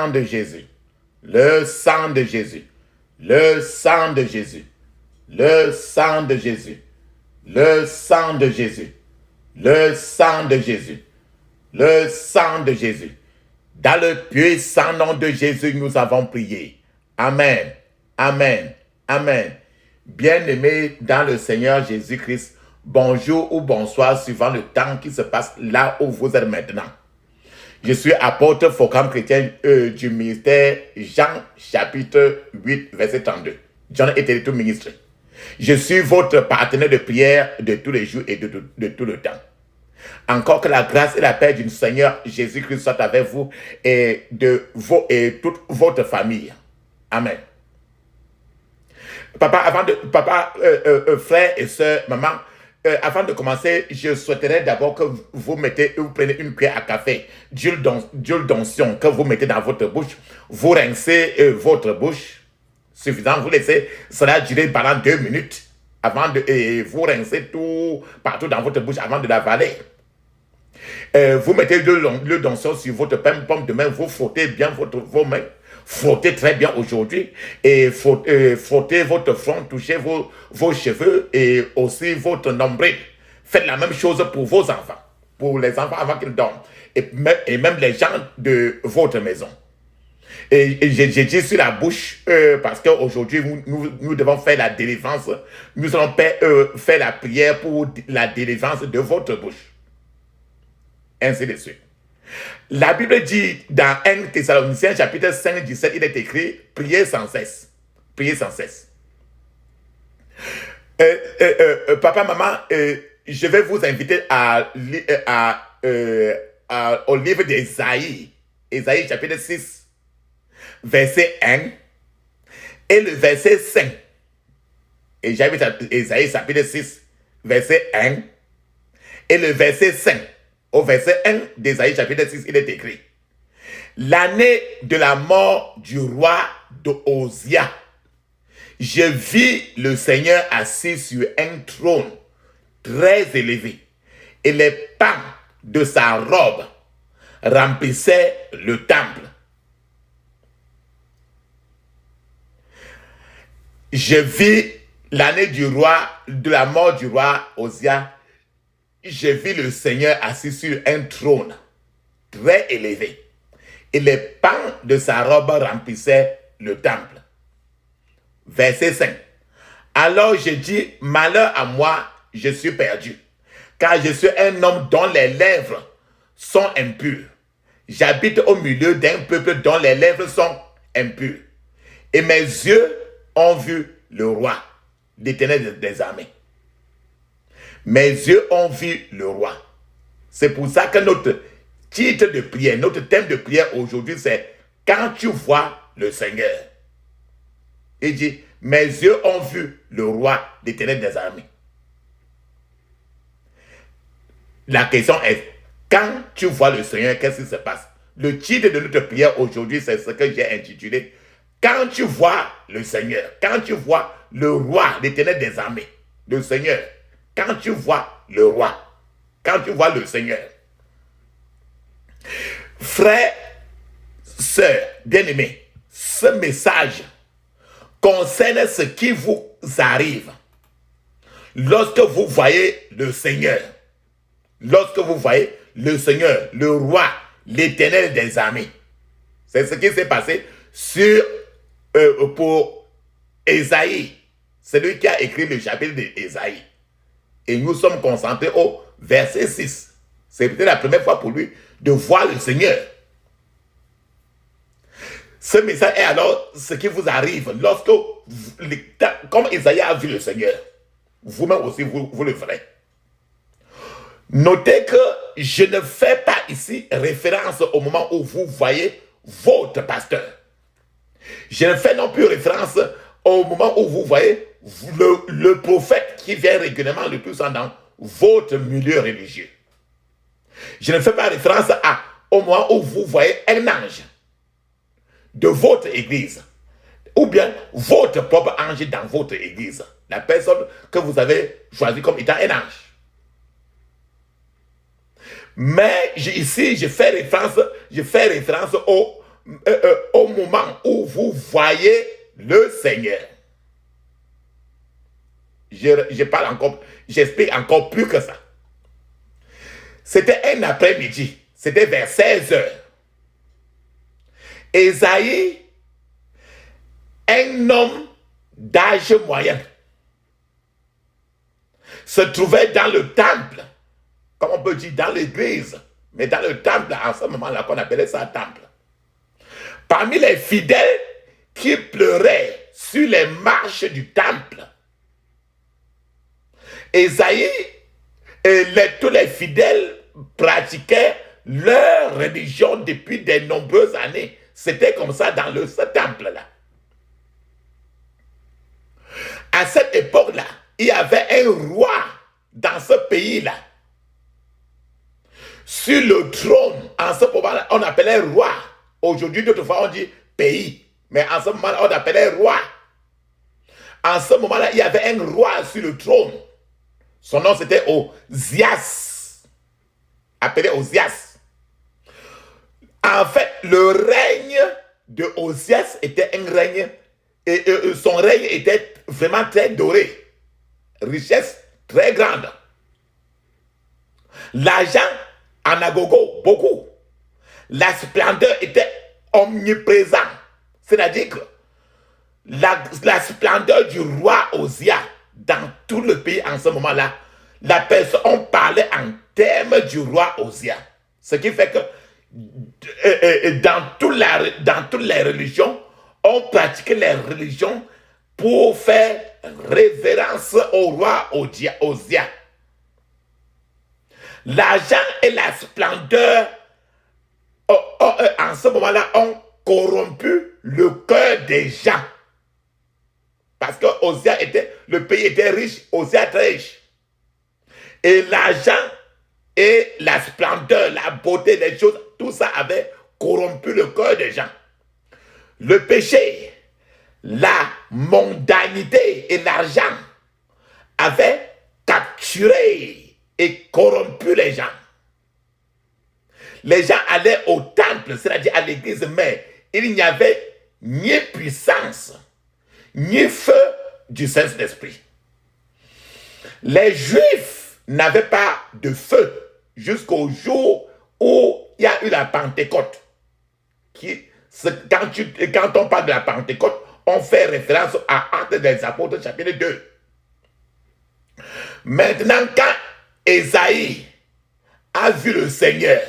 sang de Jésus, le sang de Jésus, le sang de Jésus, le sang de Jésus, le sang de Jésus, le sang de Jésus, le sang de Jésus. Dans le puissant nom de Jésus, nous avons prié. Amen, amen, amen. Bien-aimés dans le Seigneur Jésus-Christ, bonjour ou bonsoir suivant le temps qui se passe là où vous êtes maintenant. Je suis apôtre Focam chrétien du ministère Jean chapitre 8 verset 32. John était tout ministre. Je suis votre partenaire de prière de tous les jours et de tout le temps. Encore que la grâce et la paix du Seigneur Jésus-Christ soient avec vous et toute votre famille. Amen. Frères et sœurs, maman, avant de commencer, je souhaiterais d'abord que vous preniez une cuillère à café d'huile d'onction que vous mettez dans votre bouche. Vous rincez votre bouche, suffisant, vous laissez cela durer pendant 2 minutes avant de vous rincez tout partout dans votre bouche avant de l'avaler. Vous mettez de l'huile d'onction sur votre paume de main, vous frottez bien vos mains. Frottez très bien aujourd'hui et frottez votre front, touchez vos cheveux et aussi votre nombril. Faites la même chose pour vos enfants, pour les enfants avant qu'ils dorment et même les gens de votre maison. Et j'ai dit sur la bouche parce qu'aujourd'hui nous devons faire la délivrance. Nous allons faire la prière pour la délivrance de votre bouche. Ainsi de suite. La Bible dit dans 1 Thessaloniciens chapitre 5, 17, il est écrit « Priez sans cesse ». Priez sans cesse. Papa, maman, je vais vous inviter au livre d'Ésaïe. Ésaïe chapitre 6, verset 1 et le verset 5. Et j'invite Ésaïe chapitre 6, verset 1 et le verset 5. Au verset 1 d'Ésaïe chapitre 6, il est écrit « L'année de la mort du roi d'Osia, je vis le Seigneur assis sur un trône très élevé, et les pans de sa robe remplissaient le temple. Je vis l'année de la mort du roi Osia. Je vis le Seigneur assis sur un trône très élevé, et les pans de sa robe remplissaient le temple. » Verset 5. Alors je dis, malheur à moi, je suis perdu, car je suis un homme dont les lèvres sont impures. J'habite au milieu d'un peuple dont les lèvres sont impures. Et mes yeux ont vu le roi, l'Éternel des armées. Mes yeux ont vu le roi. C'est pour ça que notre titre de prière, notre thème de prière aujourd'hui, c'est « Quand tu vois le Seigneur ». Il dit « Mes yeux ont vu le roi, l'Éternel des armées ». La question est « Quand tu vois le Seigneur, qu'est-ce qui se passe ?» Le titre de notre prière aujourd'hui, c'est ce que j'ai intitulé « Quand tu vois le Seigneur », quand tu vois le roi, l'Éternel des armées, le Seigneur. Quand tu vois le roi, quand tu vois le Seigneur. Frères, sœurs, bien-aimés, ce message concerne ce qui vous arrive lorsque vous voyez le Seigneur. Lorsque vous voyez le Seigneur, le roi, l'Éternel des armées. C'est ce qui s'est passé pour Ésaïe. C'est lui qui a écrit le chapitre d'Ésaïe. Et nous sommes concentrés au verset 6. C'est peut-être la première fois pour lui de voir le Seigneur. Ce message est alors ce qui vous arrive lorsque, comme Isaïe a vu le Seigneur, vous-même aussi vous le ferez. Notez que je ne fais pas ici référence au moment où vous voyez votre pasteur. Je ne fais non plus référence au moment où vous voyez le prophète qui vient régulièrement le plus souvent dans votre milieu religieux. Je ne fais pas référence au moment où vous voyez un ange de votre église, ou bien votre propre ange dans votre église, la personne que vous avez choisie comme étant un ange. Mais ici, je fais référence au au moment où vous voyez le Seigneur. Je parle encore, j'explique encore plus que ça. C'était un après-midi, c'était vers 16 heures. Ésaïe, un homme d'âge moyen, se trouvait dans le temple, comme on peut dire dans l'église, mais dans le temple, en ce moment-là, qu'on appelait ça temple. Parmi les fidèles qui pleuraient sur les marches du temple, Ésaïe et tous les fidèles pratiquaient leur religion depuis de nombreuses années. C'était comme ça dans ce temple-là. À cette époque-là, il y avait un roi dans ce pays-là. Sur le trône, en ce moment-là, on appelait roi. Aujourd'hui, d'autres fois, on dit pays. Mais en ce moment-là, on appelait roi. En ce moment-là, il y avait un roi sur le trône. Son nom, c'était Osias. Appelé Osias. En fait, le règne de Osias était un règne, et son règne était vraiment très doré. Richesse très grande. L'argent en agogo, beaucoup. La splendeur était omniprésente. C'est-à-dire que la splendeur du roi Osia dans tout le pays en ce moment-là, la personne, on parlait en termes du roi Osia. Ce qui fait que dans toutes les religions, on pratiquait les religions pour faire révérence au roi Osia. L'argent et la splendeur en ce moment-là ont corrompu le cœur des gens. Parce que le pays était riche, Osia très riche. Et l'argent et la splendeur, la beauté des choses, tout ça avait corrompu le cœur des gens. Le péché, la mondanité et l'argent avaient capturé et corrompu les gens. Les gens allaient au temple, c'est-à-dire à l'église, mais il n'y avait ni puissance, ni feu du Saint-Esprit. Les Juifs n'avaient pas de feu jusqu'au jour où il y a eu la Pentecôte. Quand on parle de la Pentecôte, on fait référence à Actes des Apôtres, chapitre 2. Maintenant, quand Ésaïe a vu le Seigneur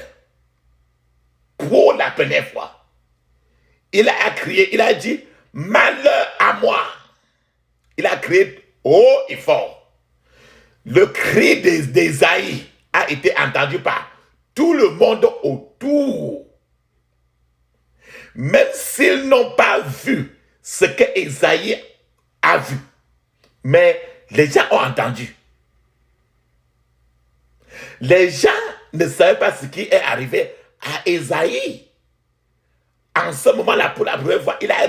pour la première fois, il a crié, il a dit, malheur à moi. Il a crié haut et fort. Le cri d'Ésaïe a été entendu par tout le monde autour. Même s'ils n'ont pas vu ce que Ésaïe a vu, mais les gens ont entendu. Les gens ne savaient pas ce qui est arrivé à Ésaïe. En ce moment-là, pour la première fois, il a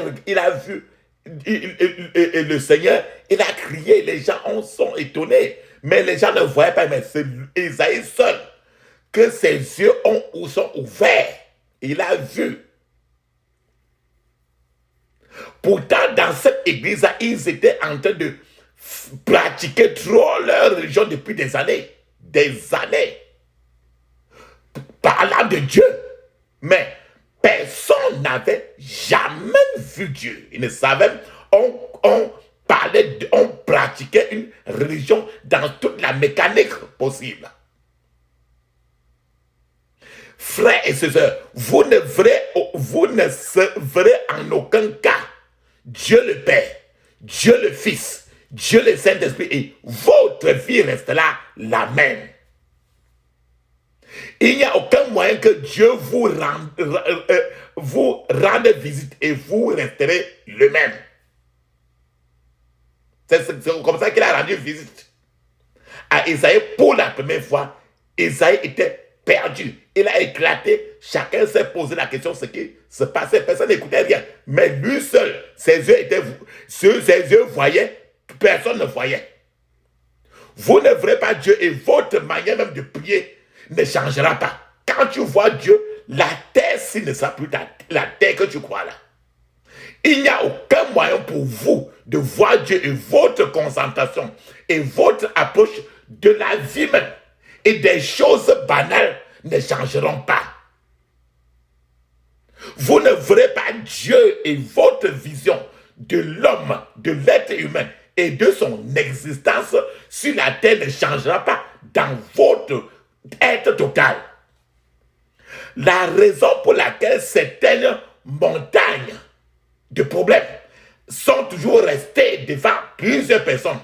vu le Seigneur, il a crié, les gens sont étonnés, mais les gens ne voyaient pas, mais c'est Ésaïe seul, que ses yeux sont ouverts, il a vu. Pourtant, dans cette église-là, ils étaient en train de pratiquer trop leur religion depuis des années, parlant de Dieu, mais personne n'avait jamais vu Dieu. Ils ne savaient, on pratiquait une religion dans toute la mécanique possible. Frères et sœurs, vous ne verrez en aucun cas Dieu le Père, Dieu le Fils, Dieu le Saint-Esprit, et votre vie restera la même. Il n'y a aucun moyen que Dieu vous rende visite et vous resterez le même. C'est comme ça qu'il a rendu visite à Isaïe pour la première fois. Isaïe était perdu. Il a éclaté. Chacun s'est posé la question ce qui se passait. Personne n'écoutait rien. Mais lui seul, ses yeux voyaient, personne ne voyait. Vous ne verrez pas Dieu et votre manière même de prier ne changera pas. Quand tu vois Dieu, la terre, s'il ne sera plus la terre que tu crois là, il n'y a aucun moyen pour vous de voir Dieu et votre concentration et votre approche de la vie même et des choses banales ne changeront pas. Vous ne verrez pas Dieu et votre vision de l'homme, de l'être humain et de son existence sur la terre ne changera pas dans votre être total. La raison pour laquelle certaines montagnes de problèmes sont toujours restées devant plusieurs personnes,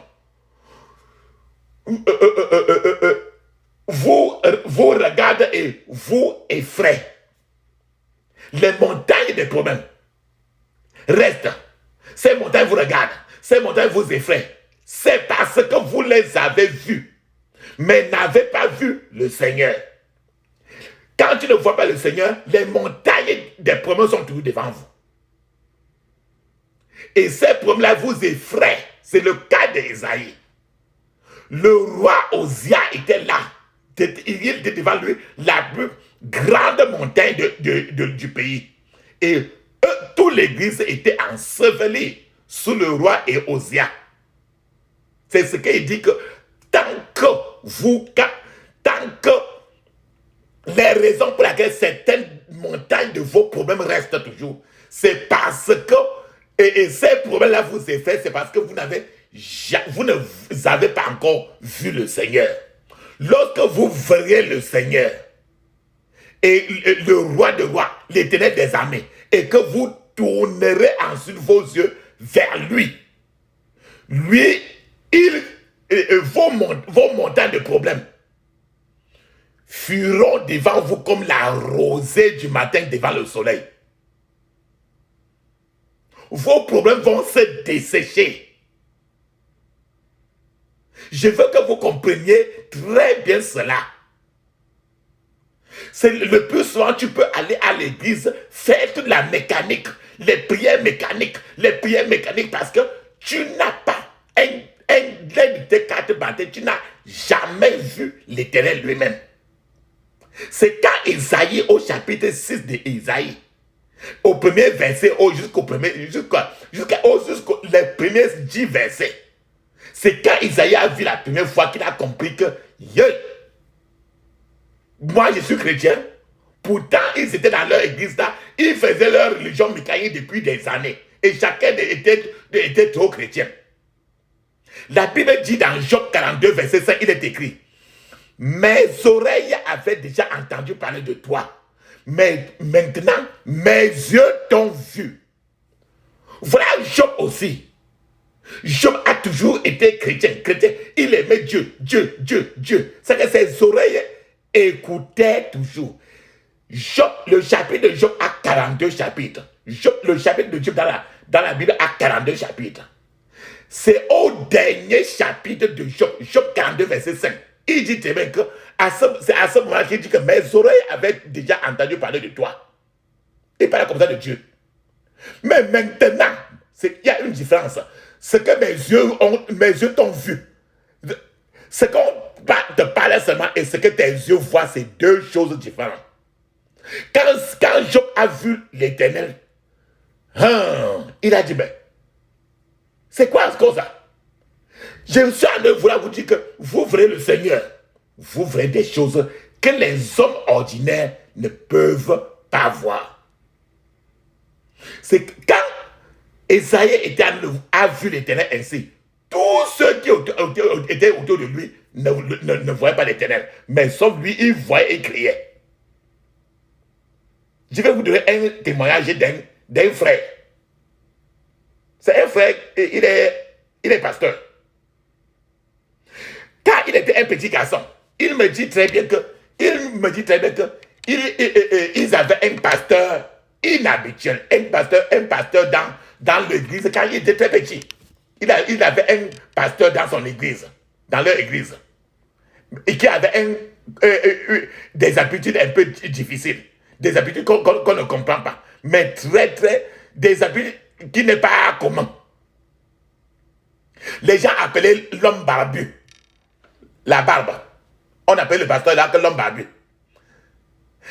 vous regardez et vous effraie. Les montagnes des problèmes restent. Ces montagnes vous regardent, ces montagnes vous effraient. C'est parce que vous les avez vues, mais n'avez pas vu le Seigneur. Quand tu ne vois pas le Seigneur, les montagnes des problèmes sont toujours devant vous. Et ces problèmes-là vous effraient. C'est le cas d'Ésaïe. Le roi Osia était là. Il était devant lui la plus grande montagne du pays. Et toute l'église était ensevelie sous le roi et Osia. C'est ce qu'il dit que tant que les raisons pour lesquelles certaines montagnes de vos problèmes restent toujours, c'est parce que, et ces problèmes-là vous effraient, c'est parce que vous ne avez pas encore vu le Seigneur. Lorsque vous verrez le Seigneur, et le roi de rois, l'Éternel des armées, et que vous tournerez ensuite vos yeux vers lui, vos montagnes de problèmes fuiront devant vous comme la rosée du matin devant le soleil. Vos problèmes vont se dessécher. Je veux que vous compreniez très bien cela. C'est le plus souvent, tu peux aller à l'église, faire toute la mécanique, les prières mécaniques, parce que tu n'as pas l'un de tes quatre baptêmes, tu n'as jamais vu l'Éternel lui-même. C'est quand Isaïe, au chapitre 6 d'Isaïe, au premier verset, jusqu'aux les premiers 10 versets, c'est quand Isaïe a vu la première fois qu'il a compris que moi je suis chrétien. Pourtant ils étaient dans leur église là, ils faisaient leur religion mécanique depuis des années et chacun était trop chrétien. La Bible dit dans Job 42 verset 5, il est écrit: mes oreilles avaient déjà entendu parler de toi, mais maintenant mes yeux t'ont vu. Voilà Job aussi. Job a toujours été chrétien. Il aimait Dieu. C'est que ses oreilles écoutaient toujours. Job, le chapitre de Job a 42 chapitres. Le chapitre de Job dans la Bible a 42 chapitres. C'est au dernier chapitre de Job, Job 42 verset 5. Il dit très bien que c'est à ce moment qu'il dit que mes oreilles avaient déjà entendu parler de toi. Il parlait comme ça de Dieu. Mais maintenant, il y a une différence. Ce que mes yeux t'ont vu. Ce qu'on te parlait seulement et ce que tes yeux voient, c'est deux choses différentes. Quand Job a vu l'Éternel, il a dit, ben, c'est quoi ce ça? Je suis en train de vouloir vous dire que vous verrez le Seigneur. Vous verrez des choses que les hommes ordinaires ne peuvent pas voir. C'est quand Esaïe a vu l'Éternel ainsi, tous ceux qui étaient autour de lui ne voyaient pas l'Éternel. Mais sauf lui, il voyait et criait. Je vais vous donner un témoignage d'un frère. C'est un frère, il est pasteur. Quand il était un petit garçon, il me dit très bien que ils avaient un pasteur inhabituel, un pasteur dans l'église quand il était très petit. Il avait un pasteur dans son église, dans leur église, et qui avait des habitudes un peu difficiles, des habitudes qu'on ne comprend pas, mais des habitudes qui n'est pas commun. Les gens appelaient l'homme barbu, la barbe. On appelle le pasteur là que l'homme barbu.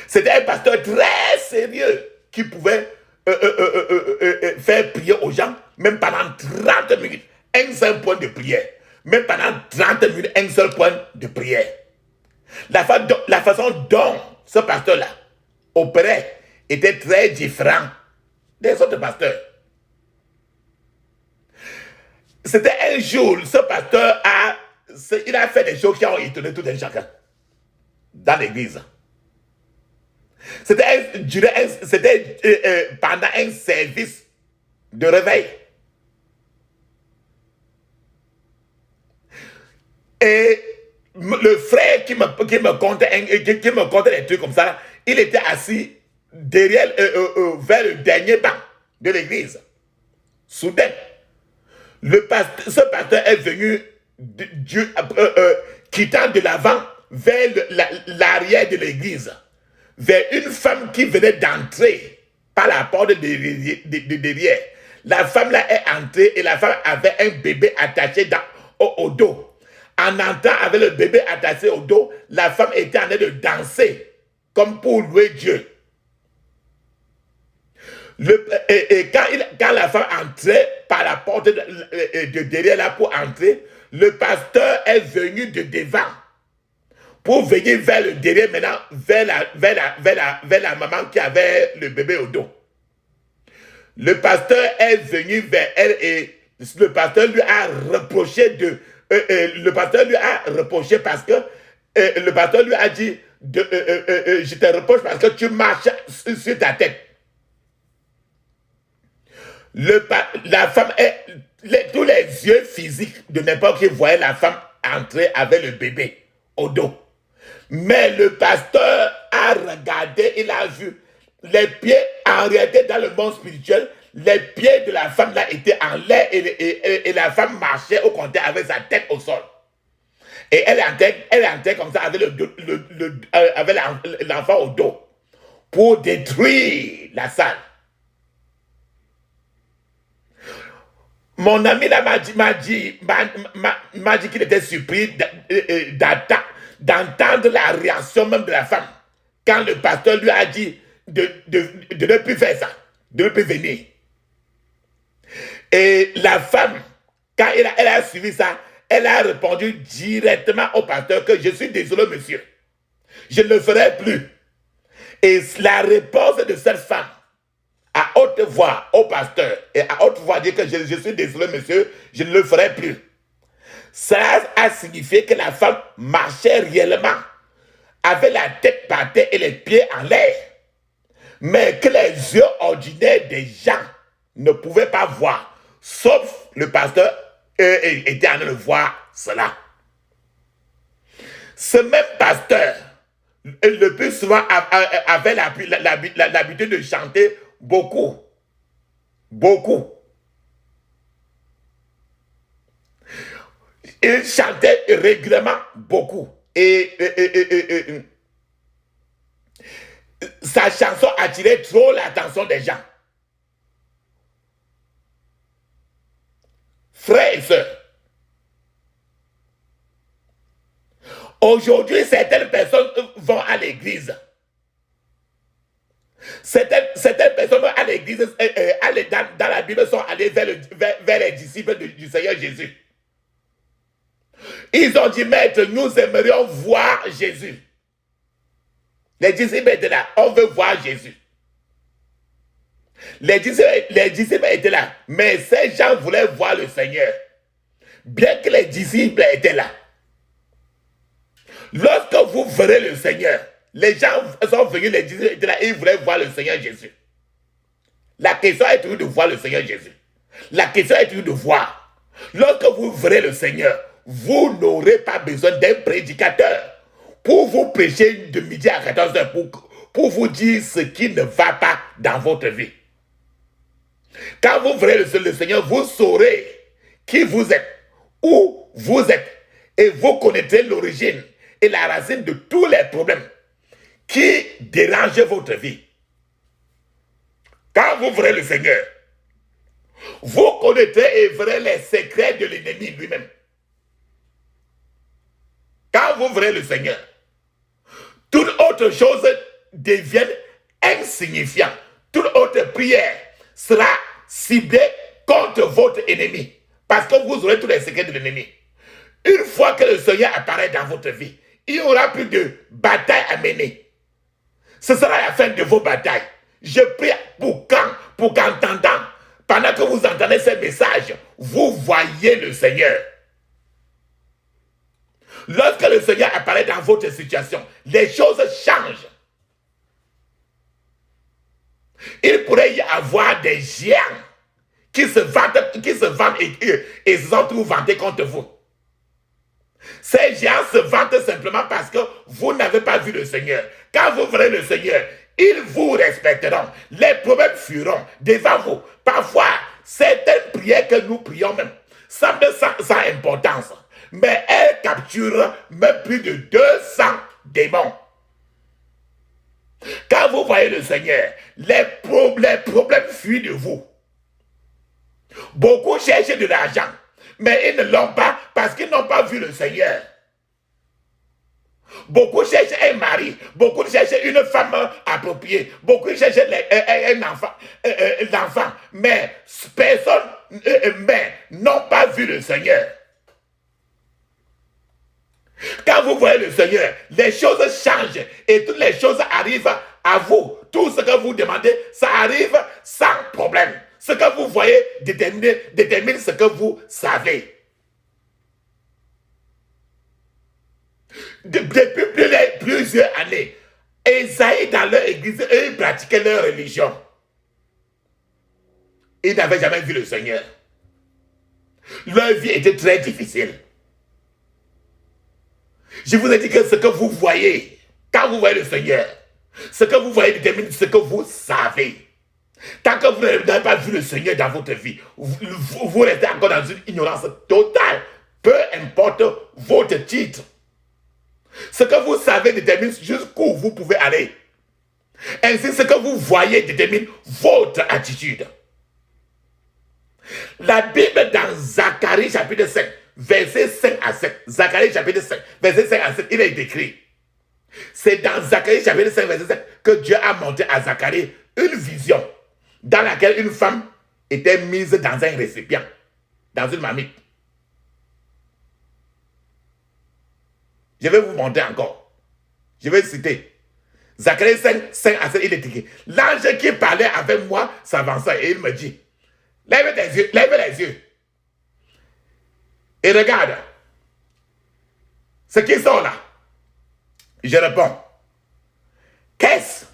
C'était un pasteur très sérieux qui pouvait faire prier aux gens, même pendant 30 minutes. Un seul point de prière. Même pendant 30 minutes, un seul point de prière. La façon dont ce pasteur-là opérait était très différent des autres pasteurs. C'était un jour, ce pasteur il a fait des choses qui ont étonné tout un chacun dans l'église. C'était pendant un service de réveil. Et le frère qui me contait des trucs comme ça, il était assis derrière, vers le dernier banc de l'église. Soudain, ce pasteur est venu quittant de l'avant vers l'arrière de l'église, vers une femme qui venait d'entrer par la porte de derrière. La femme là est entrée et la femme avait un bébé attaché au dos. En entrant avec le bébé attaché au dos, la femme était en train de danser comme pour louer Dieu. Quand la femme entrait par la porte de derrière là pour entrer, le pasteur est venu de devant pour venir vers le derrière maintenant, vers la maman qui avait le bébé au dos. Le pasteur est venu vers elle et le pasteur lui a reproché parce que le pasteur lui a dit je te reproche parce que tu marches sur ta tête. La femme tous les yeux physiques de n'importe qui voyaient la femme entrer avec le bébé au dos. Mais le pasteur a regardé, il a vu les pieds en réalité dans le monde spirituel, les pieds de la femme là étaient en l'air et la femme marchait au contraire avec sa tête au sol. Et elle entrait comme ça avec avec l'enfant au dos pour détruire la salle. Mon ami là m'a dit qu'il était surpris d'entendre la réaction même de la femme quand le pasteur lui a dit de ne plus faire ça, de ne plus venir. Et la femme, quand elle a suivi ça, elle a répondu directement au pasteur que je suis désolé monsieur, je ne le ferai plus. Et la réponse de cette femme à haute voix au pasteur et à haute voix dire que je suis désolé monsieur, je ne le ferai plus. Ça a signifié que la femme marchait réellement avec la tête par terre et les pieds en l'air, mais que les yeux ordinaires des gens ne pouvaient pas voir, sauf le pasteur était en train de voir cela. Ce même pasteur, le plus souvent, avait l'habitude de chanter beaucoup. Il chantait régulièrement beaucoup. Et sa chanson attirait trop l'attention des gens. Frères et sœurs, aujourd'hui, certaines personnes vont à l'église. Certaines personnes vont à l'église, dans la Bible, sont allées vers les disciples du Seigneur Jésus. Ils ont dit, maître, nous aimerions voir Jésus. Les disciples étaient là, on veut voir Jésus. Les disciples étaient là, mais ces gens voulaient voir le Seigneur. Bien que les disciples étaient là. Lorsque vous verrez le Seigneur, les gens sont venus, les disciples étaient là et ils voulaient voir le Seigneur Jésus. La question est toujours de voir le Seigneur Jésus. La question est toujours de voir. Lorsque vous verrez le Seigneur, vous n'aurez pas besoin d'un prédicateur pour vous prêcher de midi à 14h, pour vous dire ce qui ne va pas dans votre vie. Quand vous verrez le Seigneur, vous saurez qui vous êtes, où vous êtes, et vous connaîtrez l'origine et la racine de tous les problèmes qui dérangent votre vie. Quand vous verrez le Seigneur, vous connaîtrez et verrez les secrets de l'ennemi lui-même. Quand vous verrez le Seigneur, toute autre chose devienne insignifiant. Toute autre prière sera ciblée contre votre ennemi. Parce que vous aurez tous les secrets de l'ennemi. Une fois que le Seigneur apparaît dans votre vie, il n'y aura plus de bataille à mener. Ce sera la fin de vos batailles. Je prie pour qu'entendant, pendant que vous entendez ces messages, vous voyez le Seigneur. Lorsque le Seigneur apparaît dans votre situation, les choses changent. Il pourrait y avoir des géants qui se vantent et se sont tous vantés contre vous. Ces géants se vantent simplement parce que vous n'avez pas vu le Seigneur. Quand vous verrez le Seigneur, ils vous respecteront. Les problèmes fuiront devant vous. Parfois, certaines prières que nous prions même semblent sans importance. Mais elles capturent même plus de 200 démons. Quand vous voyez le Seigneur, les problèmes fuient de vous. Beaucoup cherchent de l'argent, mais ils ne l'ont pas parce qu'ils n'ont pas vu le Seigneur. Beaucoup cherchent un mari, beaucoup cherchent une femme appropriée, beaucoup cherchent un enfant, mais personne n'ont pas vu le Seigneur. Quand vous voyez le Seigneur, les choses changent et toutes les choses arrivent à vous. Tout ce que vous demandez, ça arrive sans problème. Ce que vous voyez détermine ce que vous savez. Depuis plusieurs années, Esaïe dans leur église, eux, ils pratiquaient leur religion. Ils n'avaient jamais vu le Seigneur. Leur vie était très difficile. Je vous ai dit que ce que vous voyez, quand vous voyez le Seigneur, ce que vous voyez détermine ce que vous savez. Tant que vous n'avez pas vu le Seigneur dans votre vie, vous restez encore dans une ignorance totale. Peu importe votre titre. Ce que vous savez détermine jusqu'où vous pouvez aller. Ainsi, ce que vous voyez détermine votre attitude. La Bible dans Zacharie chapitre 5, verset 5 à 7. Zacharie chapitre 5, verset 5 à 7, il est écrit. C'est dans Zacharie chapitre 5, verset 7 que Dieu a montré à Zacharie une vision dans laquelle une femme était mise dans un récipient, dans une marmite. Je vais vous montrer encore. Je vais citer. Zacharie 5, 5 à 7, il est écrit. L'ange qui parlait avec moi s'avança et il me dit, lève les yeux. Et regarde. Ce qui sort là. Je réponds. Qu'est-ce?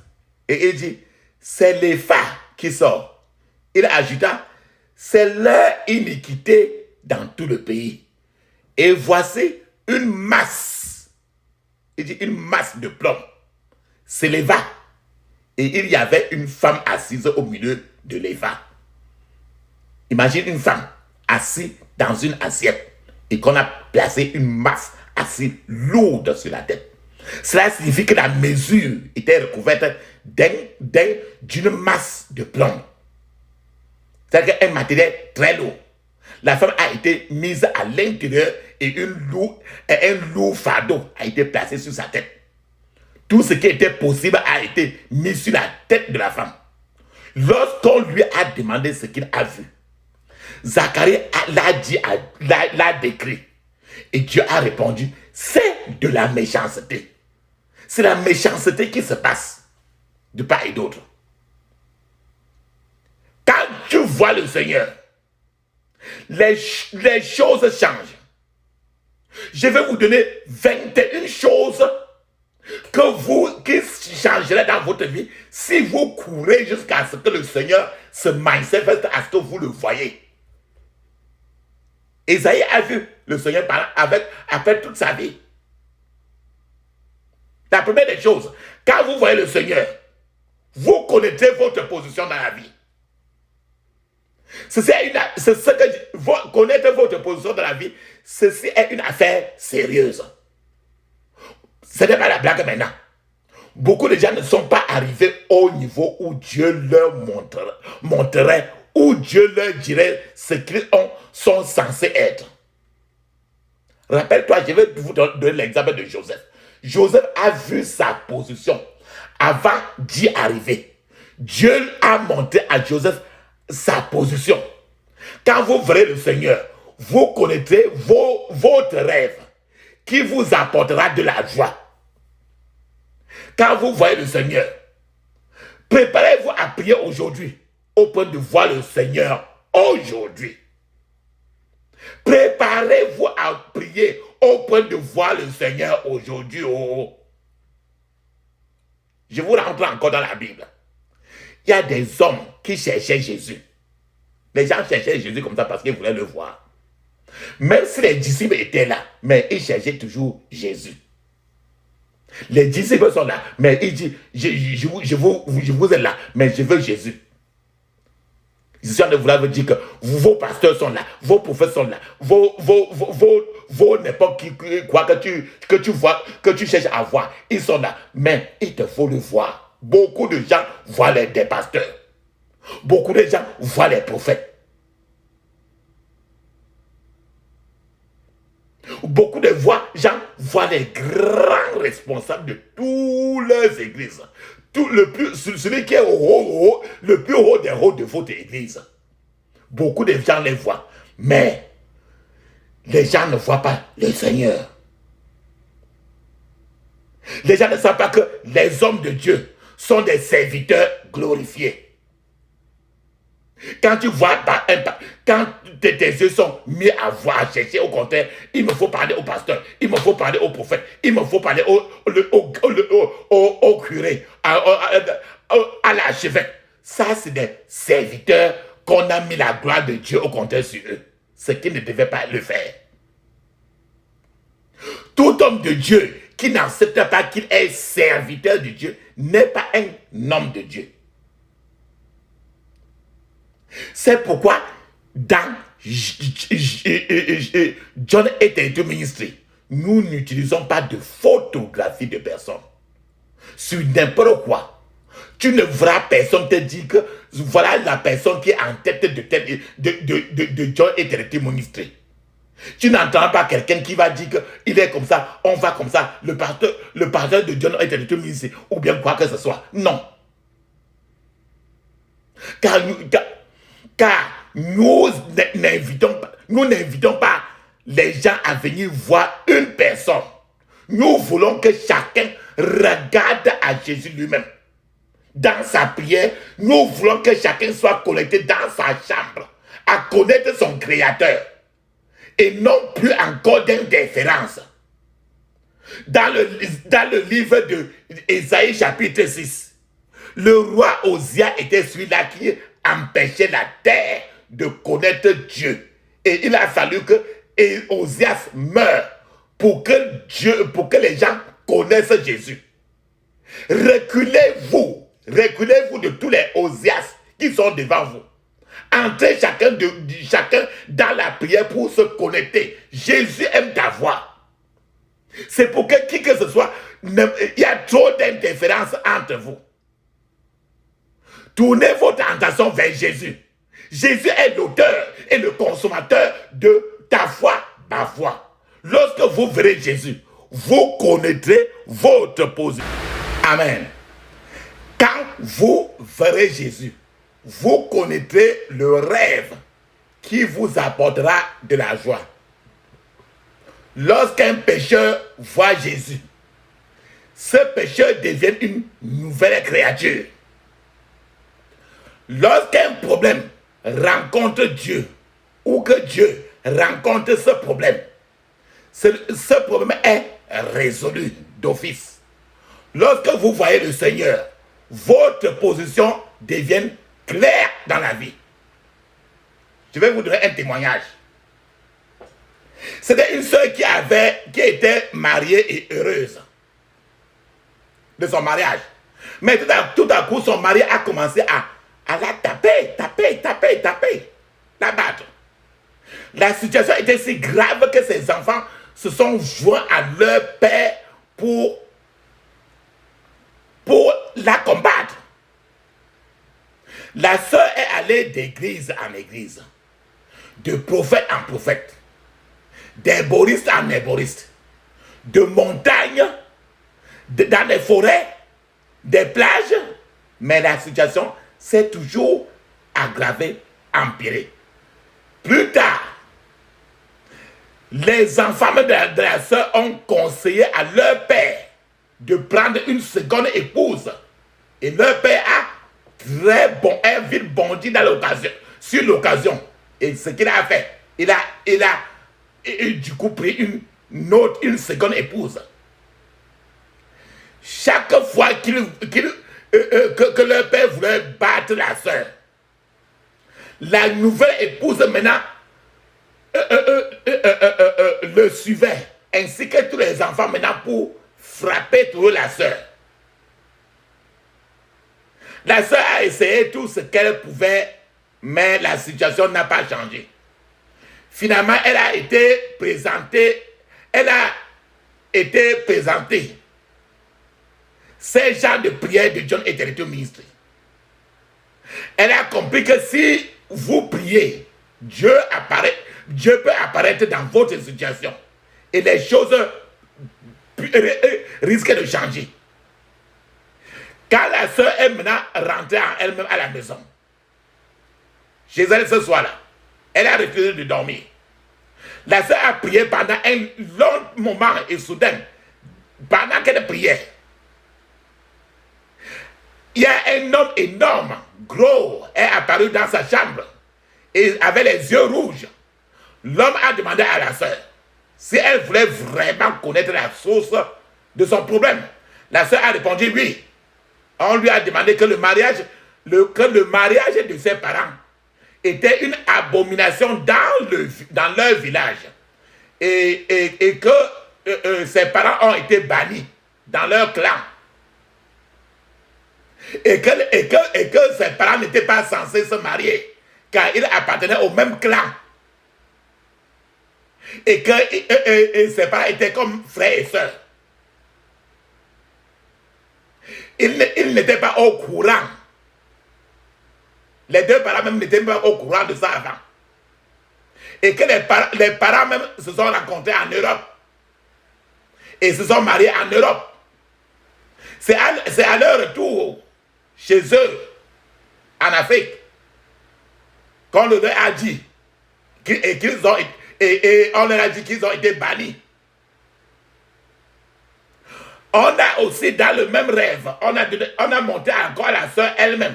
Et il dit, c'est les phares qui sort. Il ajouta, c'est leur iniquité dans tout le pays. Et voici une masse. Il dit une masse de plomb s'éleva. Et il y avait une femme assise au milieu de l'Éva. Imagine une femme assise dans une assiette et qu'on a placé une masse assez lourde sur la tête. Cela signifie que la mesure était recouverte d'une masse de plomb. C'est-à-dire un matériel très lourd. La femme a été mise à l'intérieur et un lourd fardeau a été placé sur sa tête. Tout ce qui était possible a été mis sur la tête de la femme. Lorsqu'on lui a demandé ce qu'il a vu, Zacharie l'a décrit. Et Dieu a répondu, c'est de la méchanceté. C'est la méchanceté qui se passe de part et d'autre. Quand tu vois le Seigneur, les choses changent. Je vais vous donner 21 choses qui changeraient dans votre vie si vous courez jusqu'à ce que le Seigneur se manifeste, à ce que vous le voyez. Esaïe a vu le Seigneur après toute sa vie. La première des choses, quand vous voyez le Seigneur, vous connaissez votre position dans la vie. Connaître votre position dans la vie, ceci est une affaire sérieuse. Ce n'est pas la blague maintenant. Beaucoup de gens ne sont pas arrivés au niveau où Dieu leur montrerait, où Dieu leur dirait ce qu'ils sont censés être. Rappelle-toi, je vais vous donner l'exemple de Joseph. Joseph a vu sa position avant d'y arriver, Dieu a montré à Joseph sa position. Quand vous verrez le Seigneur, vous connaîtrez votre rêve qui vous apportera de la joie. Quand vous voyez le Seigneur, préparez-vous à prier aujourd'hui au point de voir le Seigneur aujourd'hui. Préparez-vous à prier au point de voir le Seigneur aujourd'hui. Oh. Je vous rentre encore dans la Bible. Il y a des hommes qui cherchaient Jésus. Les gens cherchaient Jésus comme ça parce qu'ils voulaient le voir. Même si les disciples étaient là, mais ils cherchaient toujours Jésus. Les disciples sont là, mais ils disent, je vous êtes là, mais je veux Jésus. Je de vouloir vous dire que vos pasteurs sont là, vos prophètes sont là, vos n'importe qui quoi que tu vois, que tu cherches à voir, ils sont là, mais il te faut le voir. Beaucoup de gens voient des pasteurs. Beaucoup de gens voient les prophètes. Beaucoup de gens voient les grands responsables de toutes les églises. Celui qui est le plus haut des hauts de votre église. Beaucoup de gens les voient. Mais les gens ne voient pas le Seigneur. Les gens ne savent pas que les hommes de Dieu sont des serviteurs glorifiés. Quand tu vois, quand tes yeux sont mis à voir, à chercher, au contraire, il me faut parler au pasteur, il me faut parler au prophète, il me faut parler au curé, à l'archevêque. Ça, c'est des serviteurs qu'on a mis la gloire de Dieu au contraire sur eux. Ce qui ne devait pas le faire. Tout homme de Dieu qui n'accepte pas qu'il est serviteur de Dieu n'est pas un homme de Dieu. C'est pourquoi dans John Eternity Ministry, nous n'utilisons pas de photographie de personnes. Sur n'importe quoi. Tu ne verras personne te dire que voilà la personne qui est en tête de John Eternity Ministry. Tu n'entends pas quelqu'un qui va dire qu'il est comme ça, on va comme ça, le pasteur de John Eternity Ministry, ou bien quoi que ce soit. Non. Car nous n'invitons pas les gens à venir voir une personne. Nous voulons que chacun regarde à Jésus lui-même. Dans sa prière, nous voulons que chacun soit connecté dans sa chambre, à connaître son Créateur. Et non plus encore d'indifférence. Dans le livre de Ésaïe chapitre 6, le roi Osia était celui-là qui empêchait la terre de connaître Dieu. Et il a fallu que Osias meure pour que les gens connaissent Jésus. Reculez-vous de tous les Osias qui sont devant vous. Entrez chacun dans la prière pour se connecter. Jésus aime ta voix. C'est pour que qui que ce soit, il y a trop d'interférences entre vous. Tournez votre attention vers Jésus. Jésus est l'auteur et le consommateur de ta foi, ma foi. Lorsque vous verrez Jésus, vous connaîtrez votre position. Amen. Quand vous verrez Jésus, vous connaîtrez le rêve qui vous apportera de la joie. Lorsqu'un pécheur voit Jésus, ce pécheur devient une nouvelle créature. Lorsqu'un problème rencontre Dieu, ou que Dieu rencontre ce problème est résolu d'office. Lorsque vous voyez le Seigneur, votre position devient claire dans la vie. Je vais vous donner un témoignage. C'était une soeur qui était mariée et heureuse de son mariage. Mais tout à coup, son mari a commencé à la taper, la battre. La situation était si grave que ses enfants se sont joints à leur père pour la combattre. La sœur est allée d'église en église, de prophète en prophète, d'herboriste en herboriste, de montagne, dans les forêts, des plages, mais la situation s'est toujours aggravée, empirée. Plus tard, les enfants de la sœur ont conseillé à leur père de prendre une seconde épouse. Et leur père a vite bondi dans l'occasion, sur l'occasion. Et ce qu'il a fait, il a du coup pris une seconde épouse. Chaque fois que leur père voulait battre la sœur, la nouvelle épouse maintenant le suivait, ainsi que tous les enfants maintenant pour frapper toujours la sœur. La sœur a essayé tout ce qu'elle pouvait, mais la situation n'a pas changé. Finalement, elle a été présentée. Ces genres de prières de John Ethereto Ministry. Elle a compris que si vous priez, Dieu peut apparaître dans votre situation. Et les choses risquent de changer. Quand la sœur est maintenant rentrée en elle-même à la maison, chez elle ce soir-là, elle a refusé de dormir. La sœur a prié pendant un long moment et soudain, pendant qu'elle priait, il y a un homme énorme, gros, est apparu dans sa chambre et avait les yeux rouges. L'homme a demandé à la sœur si elle voulait vraiment connaître la source de son problème. La sœur a répondu oui. On lui a demandé que le mariage de ses parents était une abomination dans leur village et que ses parents ont été bannis dans leur clan et que ses parents n'étaient pas censés se marier car ils appartenaient au même clan et que ses parents étaient comme frères et sœurs. Ils n'étaient pas au courant. Les deux parents même n'étaient pas au courant de ça avant. Et que les parents même se sont rencontrés en Europe. Et se sont mariés en Europe. C'est à leur retour chez eux, en Afrique, qu'on leur a dit on leur a dit qu'ils ont été bannis. On a aussi dans le même rêve, on a montré encore la sœur elle-même.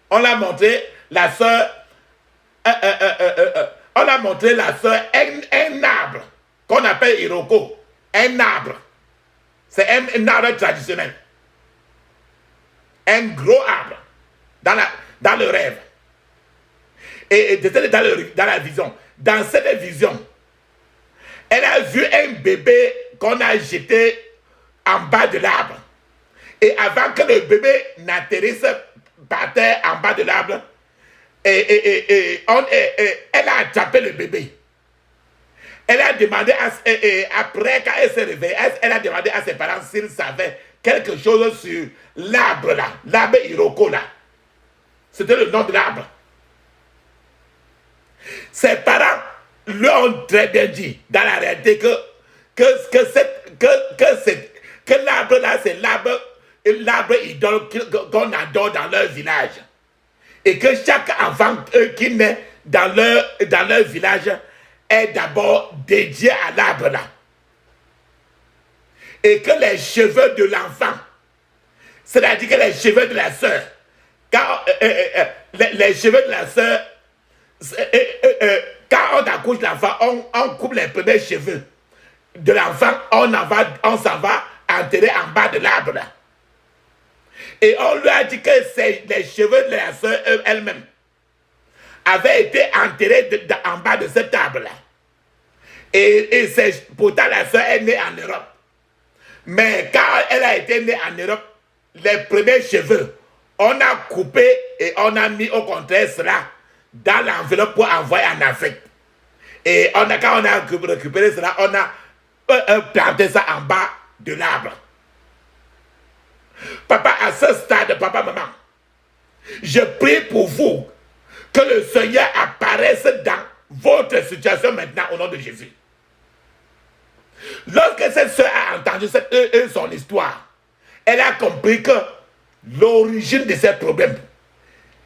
On a montré la sœur, un arbre qu'on appelle Iroko. Un arbre. C'est un arbre traditionnel. Un gros arbre dans le rêve. Et dans la vision. Dans cette vision, elle a vu un bébé qu'on a jeté en bas de l'arbre. Et avant que le bébé n'atterrisse par terre en bas de l'arbre, elle a attrapé le bébé. Elle a demandé, après quand elle s'est réveillée, elle a demandé à ses parents s'ils savaient quelque chose sur l'arbre là, l'arbre Iroko là. C'était le nom de l'arbre. Ses parents lui ont très bien dit, dans la réalité, que l'arbre là, c'est l'arbre idole qu'on adore dans leur village. Et que chaque enfant qui naît dans leur village est d'abord dédié à l'arbre là. Et que les cheveux de l'enfant, c'est-à-dire que les cheveux de la sœur, les cheveux de la sœur, quand on accouche l'enfant, on coupe les premiers cheveux de l'enfant, on s'en va enterrer en bas de l'arbre là. Et on lui a dit que les cheveux de la sœur elle-même avaient été enterrés en bas de cet arbre là. Et pourtant la sœur est née en Europe. Mais quand elle a été née en Europe, les premiers cheveux, on a coupé et on a mis au contraire cela dans l'enveloppe pour envoyer en Afrique. Et quand on a récupéré cela, on a planté ça en bas de l'arbre. Papa, à ce stade, papa, maman, je prie pour vous que le Seigneur apparaisse dans votre situation maintenant au nom de Jésus. Lorsque cette soeur a entendu son histoire, Elle a compris que l'origine de ses problèmes.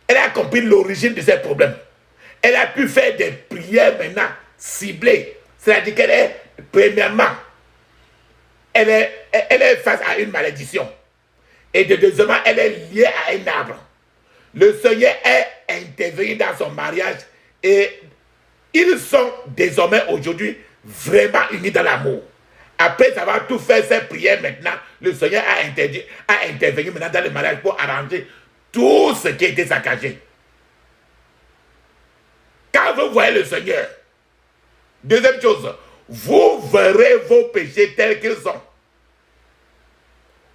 Elle a compris l'origine de ses problèmes. Elle a pu faire des prières maintenant ciblées. C'est-à-dire qu'elle est, premièrement, elle est face à une malédiction. Et deuxièmement, elle est liée à un arbre. Le Seigneur est intervenu dans son mariage et ils sont désormais aujourd'hui vraiment unis dans l'amour. Après avoir tout fait ses prières maintenant, le Seigneur a intervenu maintenant dans le mariage pour arranger tout ce qui était saccagé. Quand vous voyez le Seigneur, deuxième chose, vous verrez vos péchés tels qu'ils sont.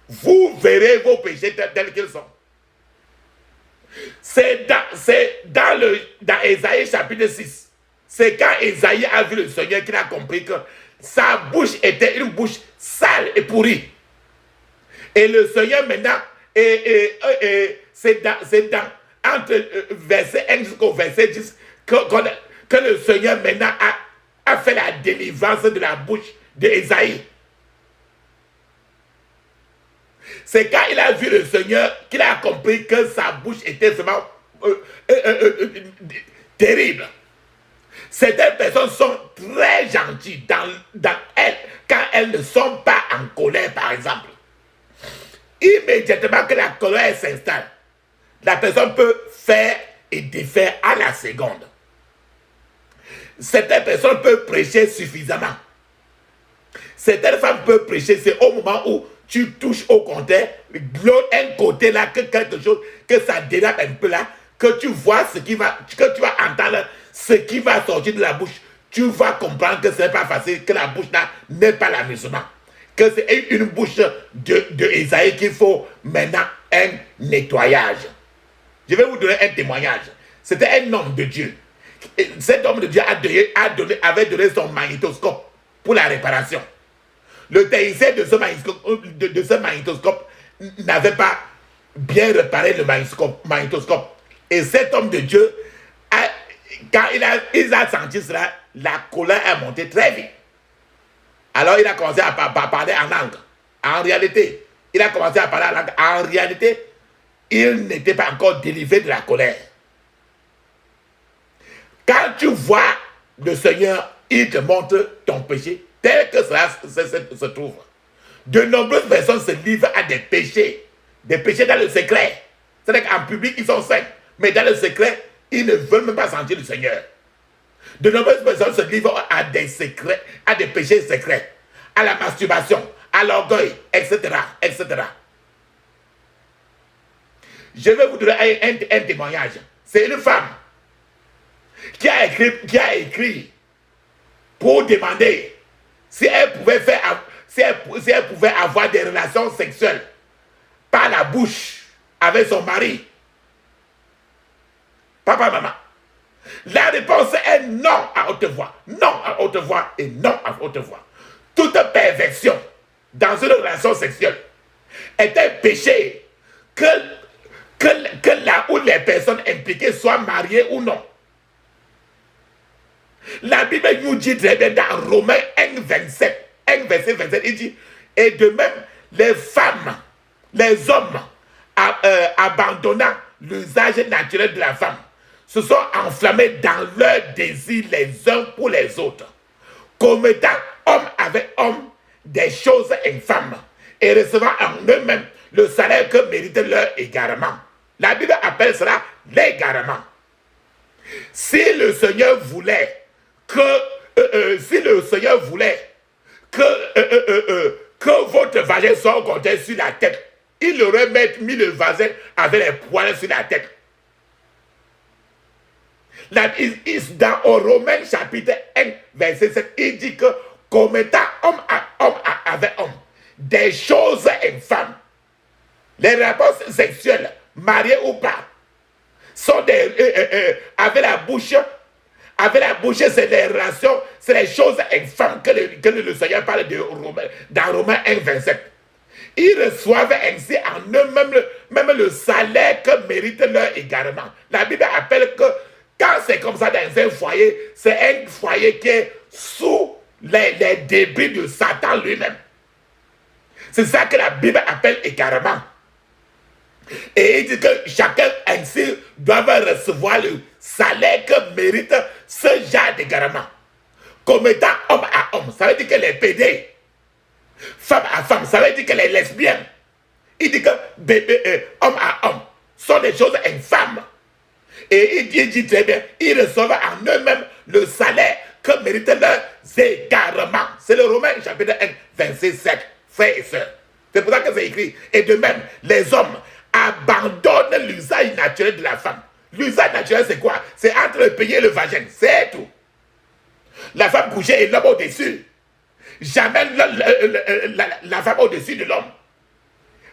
Vous verrez vos péchés tels qu'ils sont. C'est dans Ésaïe chapitre 6. C'est quand Ésaïe a vu le Seigneur qu'il a compris que sa bouche était une bouche sale et pourrie. Et le Seigneur maintenant, c'est dans entre verset 1 jusqu'au verset 10 que le Seigneur maintenant a fait la délivrance de la bouche d'Ésaïe. C'est quand il a vu le Seigneur qu'il a compris que sa bouche était vraiment terrible. Certaines personnes sont très gentilles dans elles quand elles ne sont pas en colère, par exemple. Immédiatement que la colère s'installe, la personne peut faire et défaire à la seconde. Certaines personnes peuvent prêcher suffisamment. Certaines femmes peuvent prêcher, c'est au moment où tu touches au compteur, l'autre un côté là, que quelque chose, que ça dérape un peu là, que tu vois ce qui va, que tu vas entendre ce qui va sortir de la bouche, tu vas comprendre que ce n'est pas facile, que la bouche là n'est pas l'amusement. Que c'est une bouche de Ésaïe qu'il faut maintenant un nettoyage. Je vais vous donner un témoignage. C'était un homme de Dieu. Cet homme de Dieu avait donné son magnétoscope pour la réparation. Le technicien de ce magnétoscope n'avait pas bien réparé le magnétoscope. Et cet homme de Dieu, quand il a senti cela, la colère a monté très vite. Alors il a commencé à parler en langue. En réalité, il a commencé à parler en langue. En réalité, il n'était pas encore délivré de la colère. Quand tu vois le Seigneur, il te montre ton péché tel que cela se trouve. De nombreuses personnes se livrent à des péchés dans le secret. C'est-à-dire qu'en public, ils sont saints, mais dans le secret, ils ne veulent même pas sentir le Seigneur. De nombreuses personnes se livrent à des secrets, à des péchés secrets, à la masturbation, à l'orgueil, etc., etc. Je vais vous donner un témoignage. C'est une femme qui a écrit pour demander si elle pouvait avoir des relations sexuelles par la bouche avec son mari. Papa, maman. La réponse est non à haute voix. Non à haute voix et non à haute voix. Toute perversion dans une relation sexuelle est un péché que là où les personnes impliquées soient mariées ou non. La Bible nous dit très bien dans Romains 1, verset 27, il dit, et de même, les femmes, les hommes, abandonnant l'usage naturel de la femme, se sont enflammés dans leur désir les uns pour les autres, commettant homme avec homme des choses infâmes et recevant en eux-mêmes le salaire que mérite leur égarement. La Bible appelle cela l'égarement. Si le Seigneur voulait que votre vagin soit au compteur sur la tête, il aurait mis le vagin avec les poils sur la tête. Dans Romains chapitre 1, verset 7, il dit que commettant homme avec homme des choses infâmes, les rapports sexuels, mariés ou pas, sont avec la bouche, c'est les relations, c'est les choses infâmes que le Seigneur parle dans Romains 1, 27. Ils reçoivent ainsi en eux-mêmes même le salaire que mérite leur égarement. La Bible appelle que quand c'est comme ça dans un foyer, c'est un foyer qui est sous les débris de Satan lui-même. C'est ça que la Bible appelle égarement. Et il dit que chacun ainsi doit recevoir le salaire que mérite ce genre d'égarement. Comme étant homme à homme, ça veut dire que les PD, femme à femme, ça veut dire que les lesbiennes, il dit que homme à homme sont des choses infâmes. Et il dit très bien, ils reçoivent en eux-mêmes le salaire que méritent leurs égarements. C'est le Romains chapitre 1, verset 7, frères et sœurs. C'est pour ça que c'est écrit. Et de même, les hommes abandonnent l'usage naturel de la femme. L'usage naturel, c'est quoi? C'est entre le pays et le vagin. C'est tout. La femme couchée et l'homme au-dessus. Jamais la femme au-dessus de l'homme.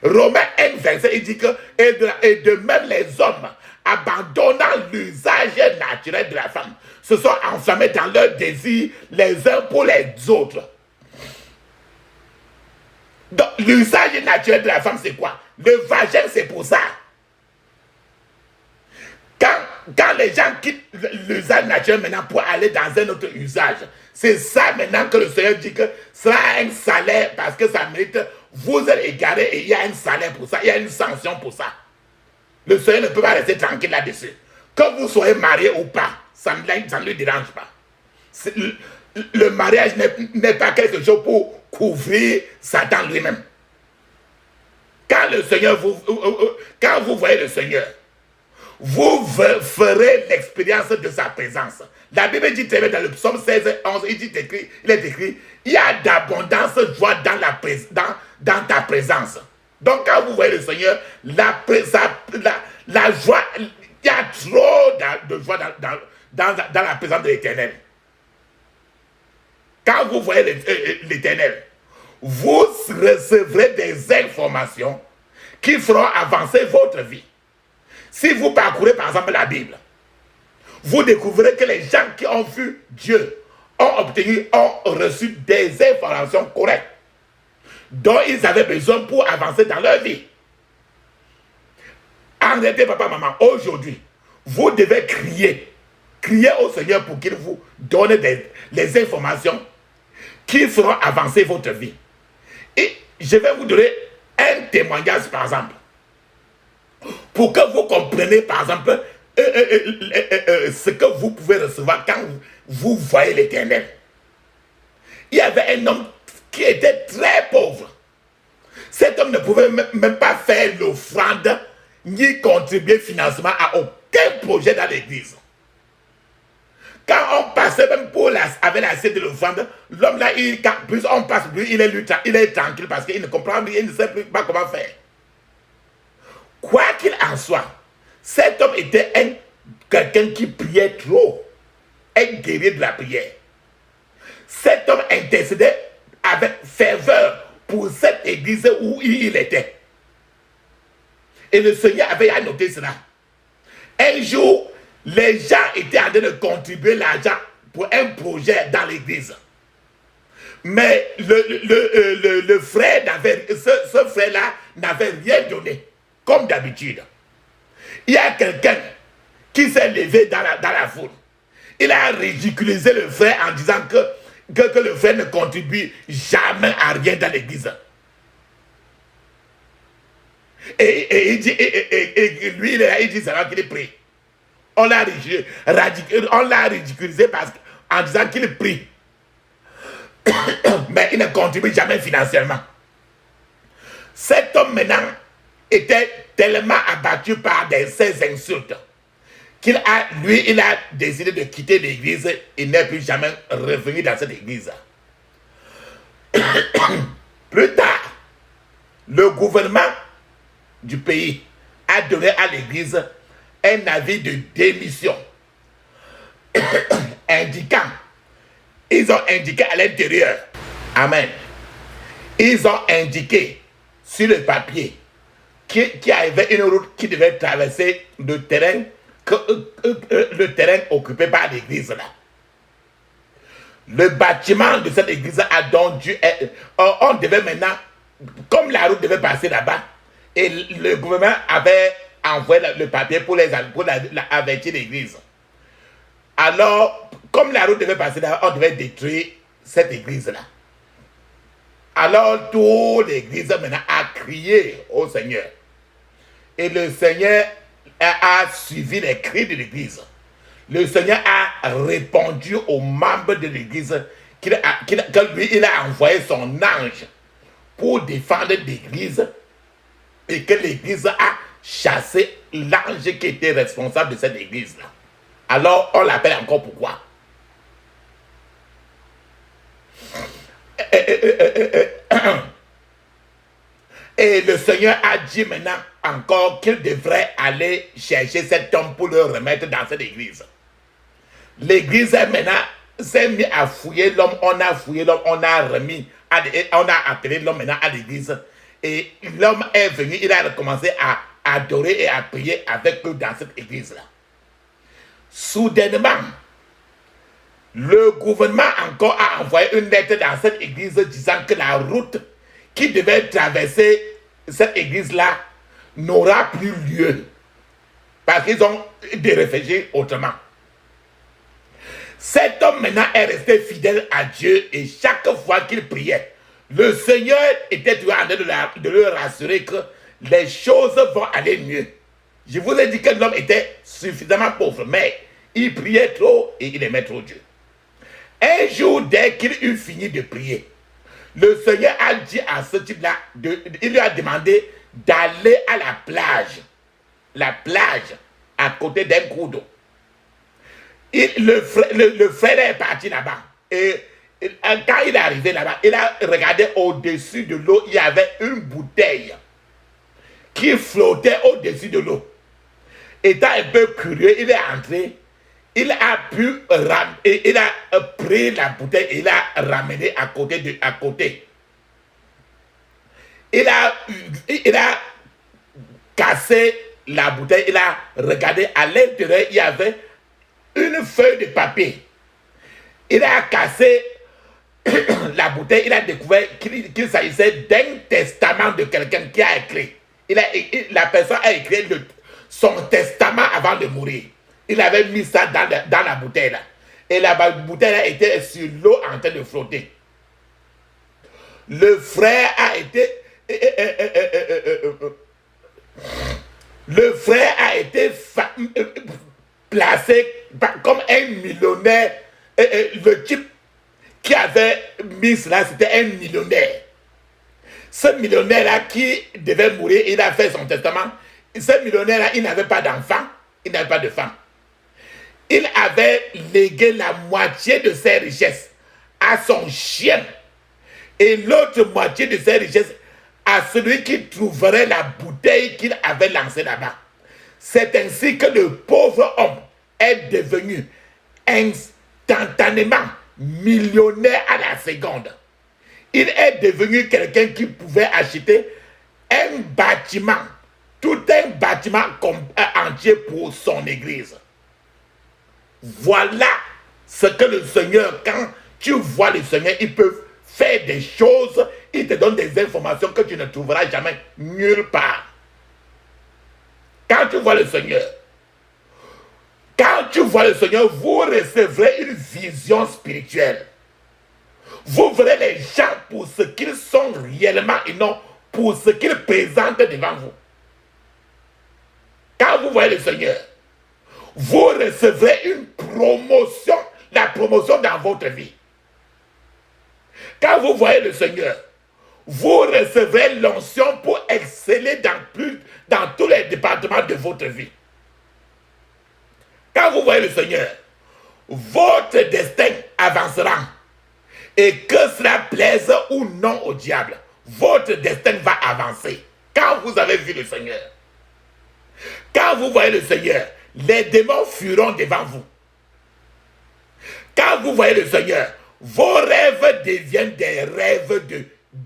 Romains 1, verset, il dit que, et de même les hommes, abandonnant l'usage naturel de la femme, se sont enflammés dans leur désir les uns pour les autres. Donc, l'usage naturel de la femme, c'est quoi? Le vagin, c'est pour ça. Quand les gens quittent l'usage naturel maintenant pour aller dans un autre usage, c'est ça maintenant que le Seigneur dit que ça a un salaire parce que ça mérite. Vous êtes égarés et il y a un salaire pour ça, il y a une sanction pour ça. Le Seigneur ne peut pas rester tranquille là-dessus. Que vous soyez marié ou pas, ça ne lui dérange pas. Le mariage n'est pas quelque chose pour couvrir Satan lui-même. Quand le Seigneur quand vous voyez le Seigneur, vous ferez l'expérience de sa présence. La Bible dit très bien dans le psaume 16, 11, il est écrit, il y a d'abondance de joie dans ta présence. Donc quand vous voyez le Seigneur, la joie, il y a trop de joie dans la présence de l'Éternel. Quand vous voyez l'Éternel, vous recevrez des informations qui feront avancer votre vie. Si vous parcourez par exemple la Bible, vous découvrirez que les gens qui ont vu Dieu ont reçu des informations correctes dont ils avaient besoin pour avancer dans leur vie. En réalité, papa, maman, aujourd'hui, vous devez crier au Seigneur pour qu'il vous donne les informations qui feront avancer votre vie. Et je vais vous donner un témoignage, par exemple, pour que vous compreniez, par exemple, ce que vous pouvez recevoir quand vous voyez l'Éternel. Il y avait un homme qui était très pauvre. Cet homme ne pouvait même pas faire l'offrande ni contribuer financièrement à aucun projet dans l'église. Quand on passait même avec l'assiette de l'offrande, l'homme là, plus on passe, plus il est tranquille parce qu'il ne comprend rien, il ne sait plus pas comment faire. Quoi qu'il en soit, cet homme était quelqu'un qui priait trop, un guerrier de la prière. Cet homme intercédait avec ferveur pour cette église où il était. Et le Seigneur avait annoté cela. Un jour, les gens étaient en train de contribuer l'argent pour un projet dans l'église. Mais le frère ce frère-là n'avait rien donné, comme d'habitude. Il y a quelqu'un qui s'est levé dans la foule. Il a ridiculisé le frère en disant que le frère ne contribue jamais à rien dans l'église. Et lui, il dit ça qu'il prie. On l'a ridiculisé en disant qu'il prie. Mais il ne contribue jamais financièrement. Cet homme maintenant était tellement abattu par ces insultes qu'il a décidé de quitter l'église et n'est plus jamais revenu dans cette église. Plus tard, le gouvernement du pays a donné à l'église un avis de démission ils ont indiqué à l'intérieur, amen, ils ont indiqué sur le papier qu'il y avait une route qui devait traverser le terrain occupé par l'église là. Le bâtiment de cette église a donc dû être, on devait maintenant, comme la route devait passer là-bas, et le gouvernement avait envoyé le papier pour avertir l'église. Alors, comme la route devait passer là, on devait détruire cette église-là. Alors, toute l'église maintenant a crié au Seigneur. Et le Seigneur a suivi les cris de l'église. Le Seigneur a répondu aux membres de l'église que lui, il a envoyé son ange pour défendre l'église et que l'église a chassé l'ange qui était responsable de cette église-là. Alors, on l'appelle encore pourquoi? Et le Seigneur a dit maintenant encore qu'il devrait aller chercher cet homme pour le remettre dans cette église. L'église maintenant s'est mise à fouiller l'homme, on a fouillé l'homme, on a remis, on a appelé l'homme maintenant à l'église. Et l'homme est venu, il a commencé à adorer et à prier avec eux dans cette église-là. Soudainement, le gouvernement encore a envoyé une lettre dans cette église disant que la route qui devait traverser cette église-là n'aura plus lieu. Parce qu'ils ont des réfugiés autrement. Cet homme maintenant est resté fidèle à Dieu et chaque fois qu'il priait, le Seigneur était toujours en train de le rassurer que les choses vont aller mieux. Je vous ai dit que l'homme était suffisamment pauvre, mais il priait trop et il aimait trop Dieu. Un jour, dès qu'il eut fini de prier, le Seigneur a dit à ce type-là, il lui a demandé d'aller à la plage à côté d'un cours d'eau. Le frère est parti là-bas. Et quand il est arrivé là-bas, il a regardé au-dessus de l'eau, il y avait une bouteille qui flottait au-dessus de l'eau. Étant un peu curieux, il est entré, il a pris la bouteille et il a ramené à côté. Il a cassé la bouteille, il a regardé à l'intérieur, il y avait une feuille de papier. Il a cassé la bouteille, il a découvert qu'il s'agissait d'un testament de quelqu'un qui a écrit. La personne a écrit son testament avant de mourir. Il avait mis ça dans la bouteille là. Et la bouteille là était sur l'eau en train de flotter. Le frère a été placé comme un millionnaire. Le type qui avait mis cela, c'était un millionnaire. Ce millionnaire-là qui devait mourir, il a fait son testament. Ce millionnaire-là, il n'avait pas d'enfant, il n'avait pas de femme. Il avait légué la moitié de ses richesses à son chien et l'autre moitié de ses richesses à celui qui trouverait la bouteille qu'il avait lancée là-bas. C'est ainsi que le pauvre homme est devenu instantanément millionnaire à la seconde. Il est devenu quelqu'un qui pouvait acheter un bâtiment, tout un bâtiment entier pour son église. Voilà ce que le Seigneur, quand tu vois le Seigneur, il peut faire des choses, il te donne des informations que tu ne trouveras jamais nulle part. Quand tu vois le Seigneur, vous recevrez une vision spirituelle. Vous verrez les gens pour ce qu'ils sont réellement et non pour ce qu'ils présentent devant vous. Quand vous voyez le Seigneur, vous recevrez une promotion, la promotion dans votre vie. Quand vous voyez le Seigneur, vous recevrez l'onction pour exceller dans tous les départements de votre vie. Quand vous voyez le Seigneur, votre destin avancera. Et que cela plaise ou non au diable, votre destin va avancer. Quand vous avez vu le Seigneur, quand vous voyez le Seigneur, les démons fuiront devant vous. Quand vous voyez le Seigneur, vos rêves deviennent des rêves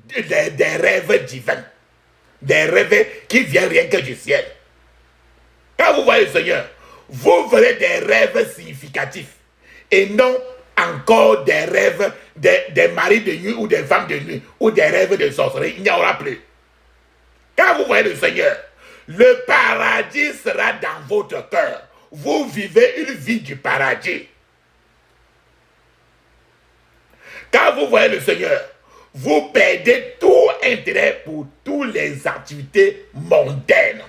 des rêves divins. Des rêves qui viennent rien que du ciel. Quand vous voyez le Seigneur, vous verrez des rêves significatifs. Et non encore des rêves des maris de nuit ou des femmes de nuit ou des rêves de sorcellerie. Il n'y en aura plus. Quand vous voyez le Seigneur, le paradis sera dans votre cœur. Vous vivez une vie du paradis. Quand vous voyez le Seigneur, vous perdez tout intérêt pour toutes les activités mondaines.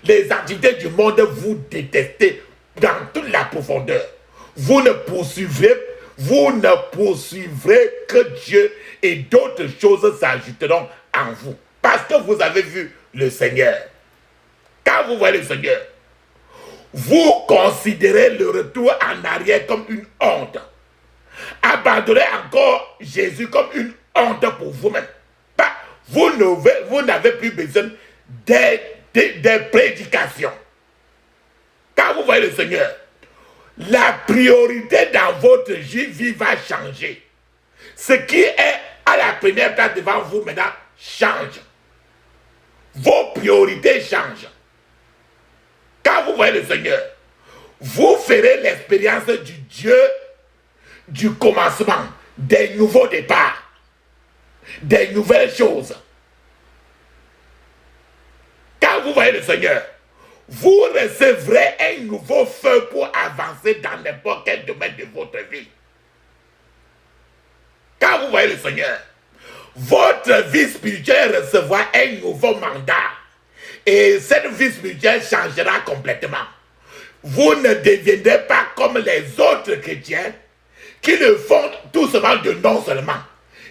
Les activités du monde, vous détestez dans toute la profondeur. Vous ne poursuivrez que Dieu et d'autres choses s'ajouteront en vous. Parce que vous avez vu le Seigneur. Quand vous voyez le Seigneur, vous considérez le retour en arrière comme une honte. Abandonnez encore Jésus comme une honte pour vous-même. Vous n'avez plus besoin des prédications. Quand vous voyez le Seigneur, la priorité dans votre vie va changer. Ce qui est à la première place devant vous maintenant change. Vos priorités changent. Quand vous voyez le Seigneur, vous ferez l'expérience du Dieu du commencement, des nouveaux départs, des nouvelles choses. Quand vous voyez le Seigneur, vous recevrez un nouveau feu pour avancer dans n'importe quel domaine de votre vie. Quand vous voyez le Seigneur, votre vie spirituelle recevra un nouveau mandat. Et cette vie spirituelle changera complètement. Vous ne deviendrez pas comme les autres chrétiens qui le font tout seulement de nom seulement.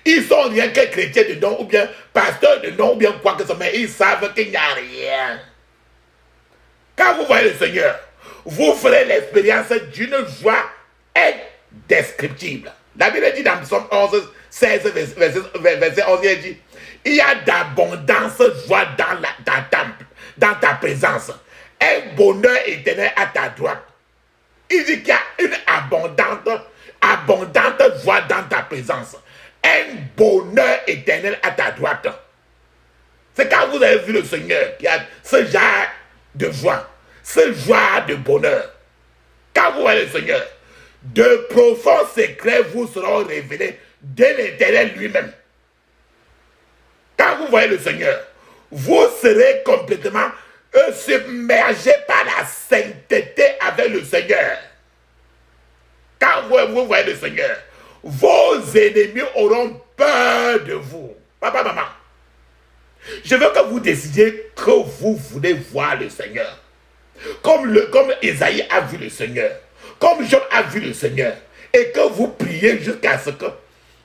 Ils sont rien que chrétiens de nom ou bien pasteurs de nom ou bien quoi que ce soit, mais ils savent qu'il n'y a rien. Quand vous voyez le Seigneur, vous ferez l'expérience d'une joie indescriptible. La Bible dit dans Psaume 11, 16, verset 11, il dit, il y a d'abondance joie dans ta présence, un bonheur éternel à ta droite. Il dit qu'il y a une abondante joie dans ta présence, un bonheur éternel à ta droite. C'est quand vous avez vu le Seigneur qu'il y a ce genre de joie, ce joie de bonheur. Quand vous voyez le Seigneur, de profonds secrets vous seront révélés de l'Éternel lui-même. Quand vous voyez le Seigneur, vous serez complètement submergé par la sainteté avec le Seigneur. Quand vous voyez le Seigneur, vos ennemis auront peur de vous. Papa, maman, je veux que vous décidiez que vous voulez voir le Seigneur. Comme Esaïe a vu le Seigneur, comme Jean a vu le Seigneur, et que vous priez jusqu'à ce que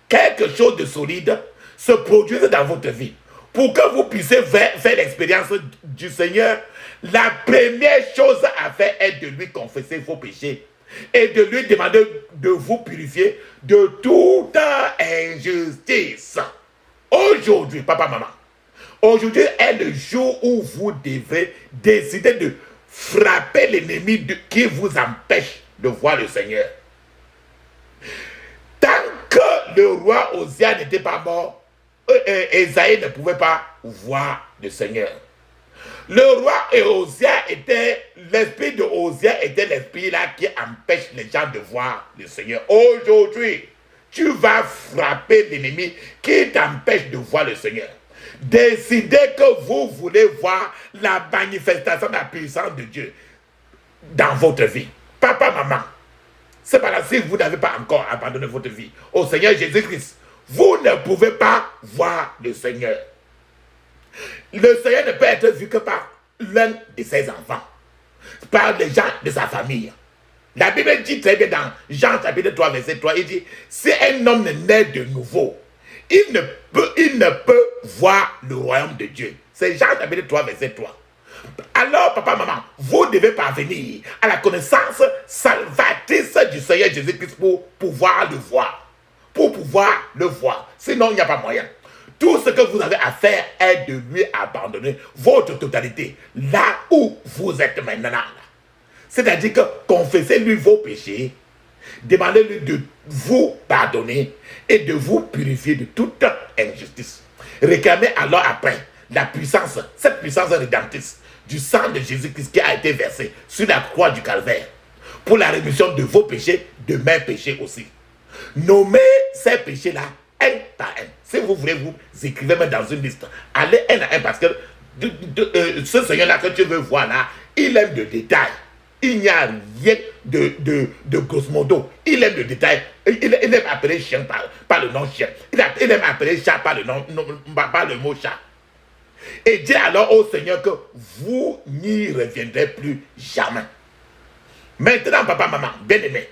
quelque chose de solide se produise dans votre vie. Pour que vous puissiez faire l'expérience du Seigneur, la première chose à faire est de lui confesser vos péchés et de lui demander de vous purifier de toute injustice. Aujourd'hui, papa, maman, aujourd'hui est le jour où vous devrez décider de frapper l'ennemi qui vous empêche de voir le Seigneur. Tant que le roi Osia n'était pas mort, Esaïe ne pouvait pas voir le Seigneur. Le roi Osia l'esprit de Osia était l'esprit là qui empêche les gens de voir le Seigneur. Aujourd'hui, tu vas frapper l'ennemi qui t'empêche de voir le Seigneur. Décidez que vous voulez voir la manifestation de la puissance de Dieu dans votre vie. Papa, maman, c'est pas là, si vous n'avez pas encore abandonné votre vie au Seigneur Jésus-Christ, vous ne pouvez pas voir le Seigneur. Le Seigneur ne peut être vu que par l'un de ses enfants, par les gens de sa famille. La Bible dit très bien dans Jean chapitre 3, verset 3, il dit, si un homme naît de nouveau, il ne peut voir le royaume de Dieu. C'est Jean chapitre 3, verset 3. Alors, papa, maman, vous devez parvenir à la connaissance salvatrice du Seigneur Jésus-Christ pour pouvoir le voir. Pour pouvoir le voir. Sinon, il n'y a pas moyen. Tout ce que vous avez à faire est de lui abandonner votre totalité là où vous êtes maintenant. C'est-à-dire que confessez-lui vos péchés, demandez-lui de vous pardonner et de vous purifier de toute injustice. Réclamez alors après la puissance, cette puissance rédemptrice du sang de Jésus-Christ qui a été versé sur la croix du Calvaire pour la rémission de vos péchés, de mes péchés aussi. Nommez ces péchés-là un par un. Si vous voulez, vous écrivez même dans une liste. Allez un à un parce que ce Seigneur-là que tu veux voir là, il aime le détail. Il n'y a rien de grosso modo. Il aime le détail. Il aime appeler chien par le nom chien. Il aime appeler chat par par le mot chat. Et dit alors au Seigneur que vous n'y reviendrez plus jamais. Maintenant, papa, maman, bien-aimé,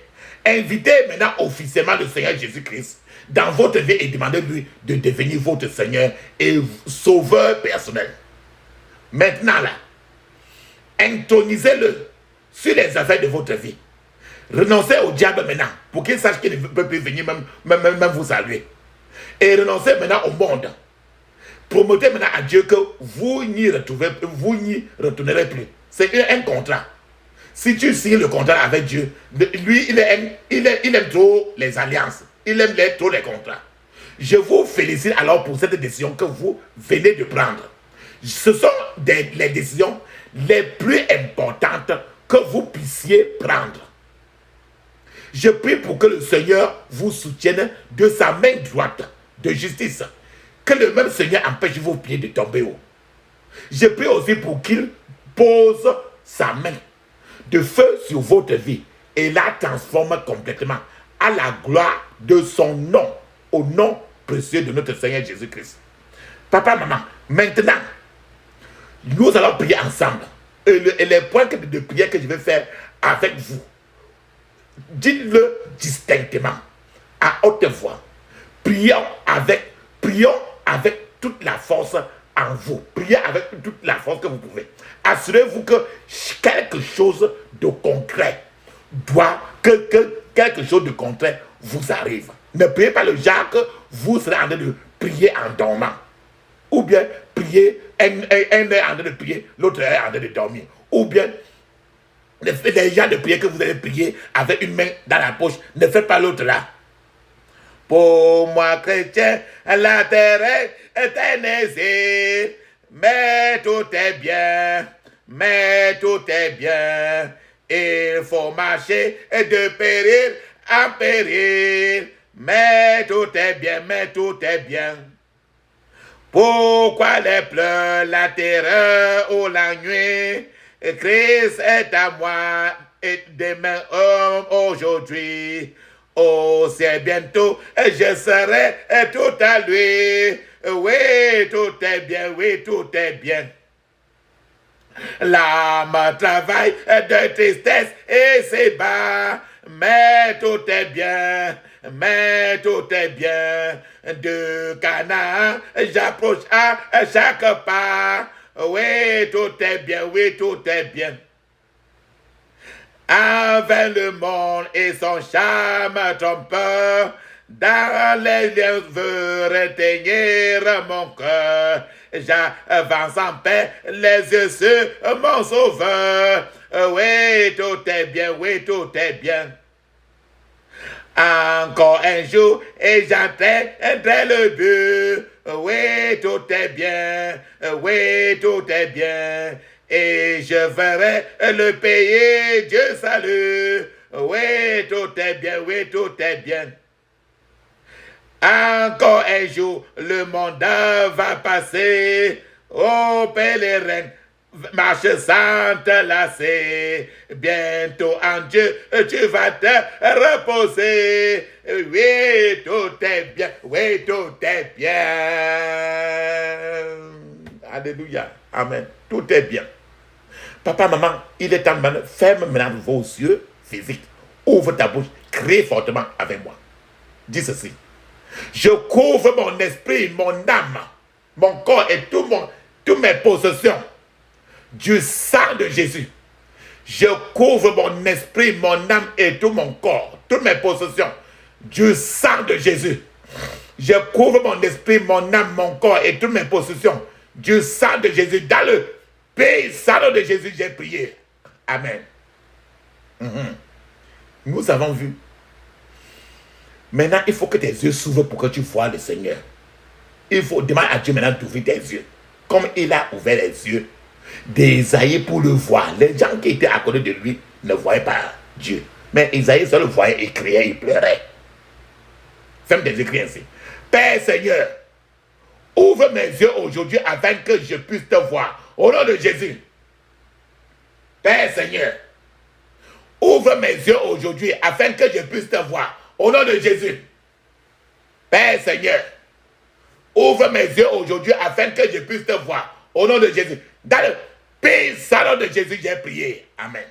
invitez maintenant officiellement le Seigneur Jésus-Christ dans votre vie et demandez-lui de devenir votre Seigneur et sauveur personnel. Maintenant là, intronisez-le sur les affaires de votre vie. Renoncez au diable maintenant pour qu'il sache qu'il ne peut plus venir même vous saluer. Et renoncez maintenant au monde. Promotez maintenant à Dieu que vous n'y retournerez plus. C'est un contrat. Si tu signes le contrat avec Dieu, lui, il aime trop les alliances. Il aime trop les contrats. Je vous félicite alors pour cette décision que vous venez de prendre. Ce sont les décisions les plus importantes que vous puissiez prendre. Je prie pour que le Seigneur vous soutienne de sa main droite de justice. Que le même Seigneur empêche vos pieds de tomber haut. Je prie aussi pour qu'il pose sa main de feu sur votre vie et la transforme complètement à la gloire de son nom, au nom précieux de notre Seigneur Jésus-Christ. Papa, maman, maintenant, nous allons prier ensemble. Et les points de prière que je vais faire avec vous, dites-le distinctement, à haute voix. Prions avec toute la force en vous. Priez avec toute la force que vous pouvez. Assurez-vous que quelque chose de concret quelque chose de concret vous arrive. Ne priez pas le genre que vous serez en train de prier en dormant. Ou bien prier, un est en train de prier, l'autre est en train de dormir. Ou bien les gens de prière que vous allez prier avec une main dans la poche, ne faites pas l'autre là. Pour moi, chrétien, la terre est aisée, mais tout est bien, Il faut marcher de péril en péril, mais tout est bien. Pourquoi les pleurs, la terreur ou la nuit? Christ est à moi et demain aujourd'hui. Oh, c'est bientôt, je serai tout à lui. Oui, tout est bien. L'âme travaille de tristesse et c'est bas, mais tout est bien. De Canaan, j'approche à chaque pas. Oui, tout est bien. Avec le monde et son charme trompeur, dans les liens veut retenir mon cœur. J'avance en paix, les yeux sur mon sauveur. Oui, tout est bien. Encore un jour et j'atteindrai le but. Oui, tout est bien. Et je verrai le pays, Dieu salue. Oui, tout est bien. Encore un jour, le monde va passer. Oh, pèlerin, marche sans te lasser. Bientôt en Dieu, tu vas te reposer. Oui, tout est bien. Alléluia. Amen. Tout est bien. Papa, maman, il est temps de ferme maintenant vos yeux physiques. Ouvre ta bouche, crie fortement avec moi. Dis ceci. Je couvre mon esprit, mon âme, mon corps et toutes mes possessions du sang de Jésus. Je couvre mon esprit, mon âme et tout mon corps, toutes mes possessions du sang de Jésus. Je couvre mon esprit, mon âme, mon corps et toutes mes possessions du sang de Jésus. Dans le pays sang de Jésus, j'ai prié. Amen. Nous avons vu. Maintenant, il faut que tes yeux s'ouvrent pour que tu vois le Seigneur. Il faut demander à Dieu maintenant d'ouvrir tes yeux. Comme il a ouvert les yeux d'Ésaïe pour le voir. Les gens qui étaient à côté de lui ne voyaient pas Dieu. Mais Ésaïe seul le voyait, il criait, il pleurait. Ferme tes yeux, crie ainsi. Père Seigneur, ouvre mes yeux aujourd'hui afin que je puisse te voir. Au nom de Jésus. Père Seigneur, Ouvre mes yeux aujourd'hui afin que je puisse te voir. Au nom de Jésus. Père Seigneur, ouvre mes yeux aujourd'hui afin que je puisse te voir. Au nom de Jésus. Dans le puissant nom de Jésus, j'ai prié. Amen.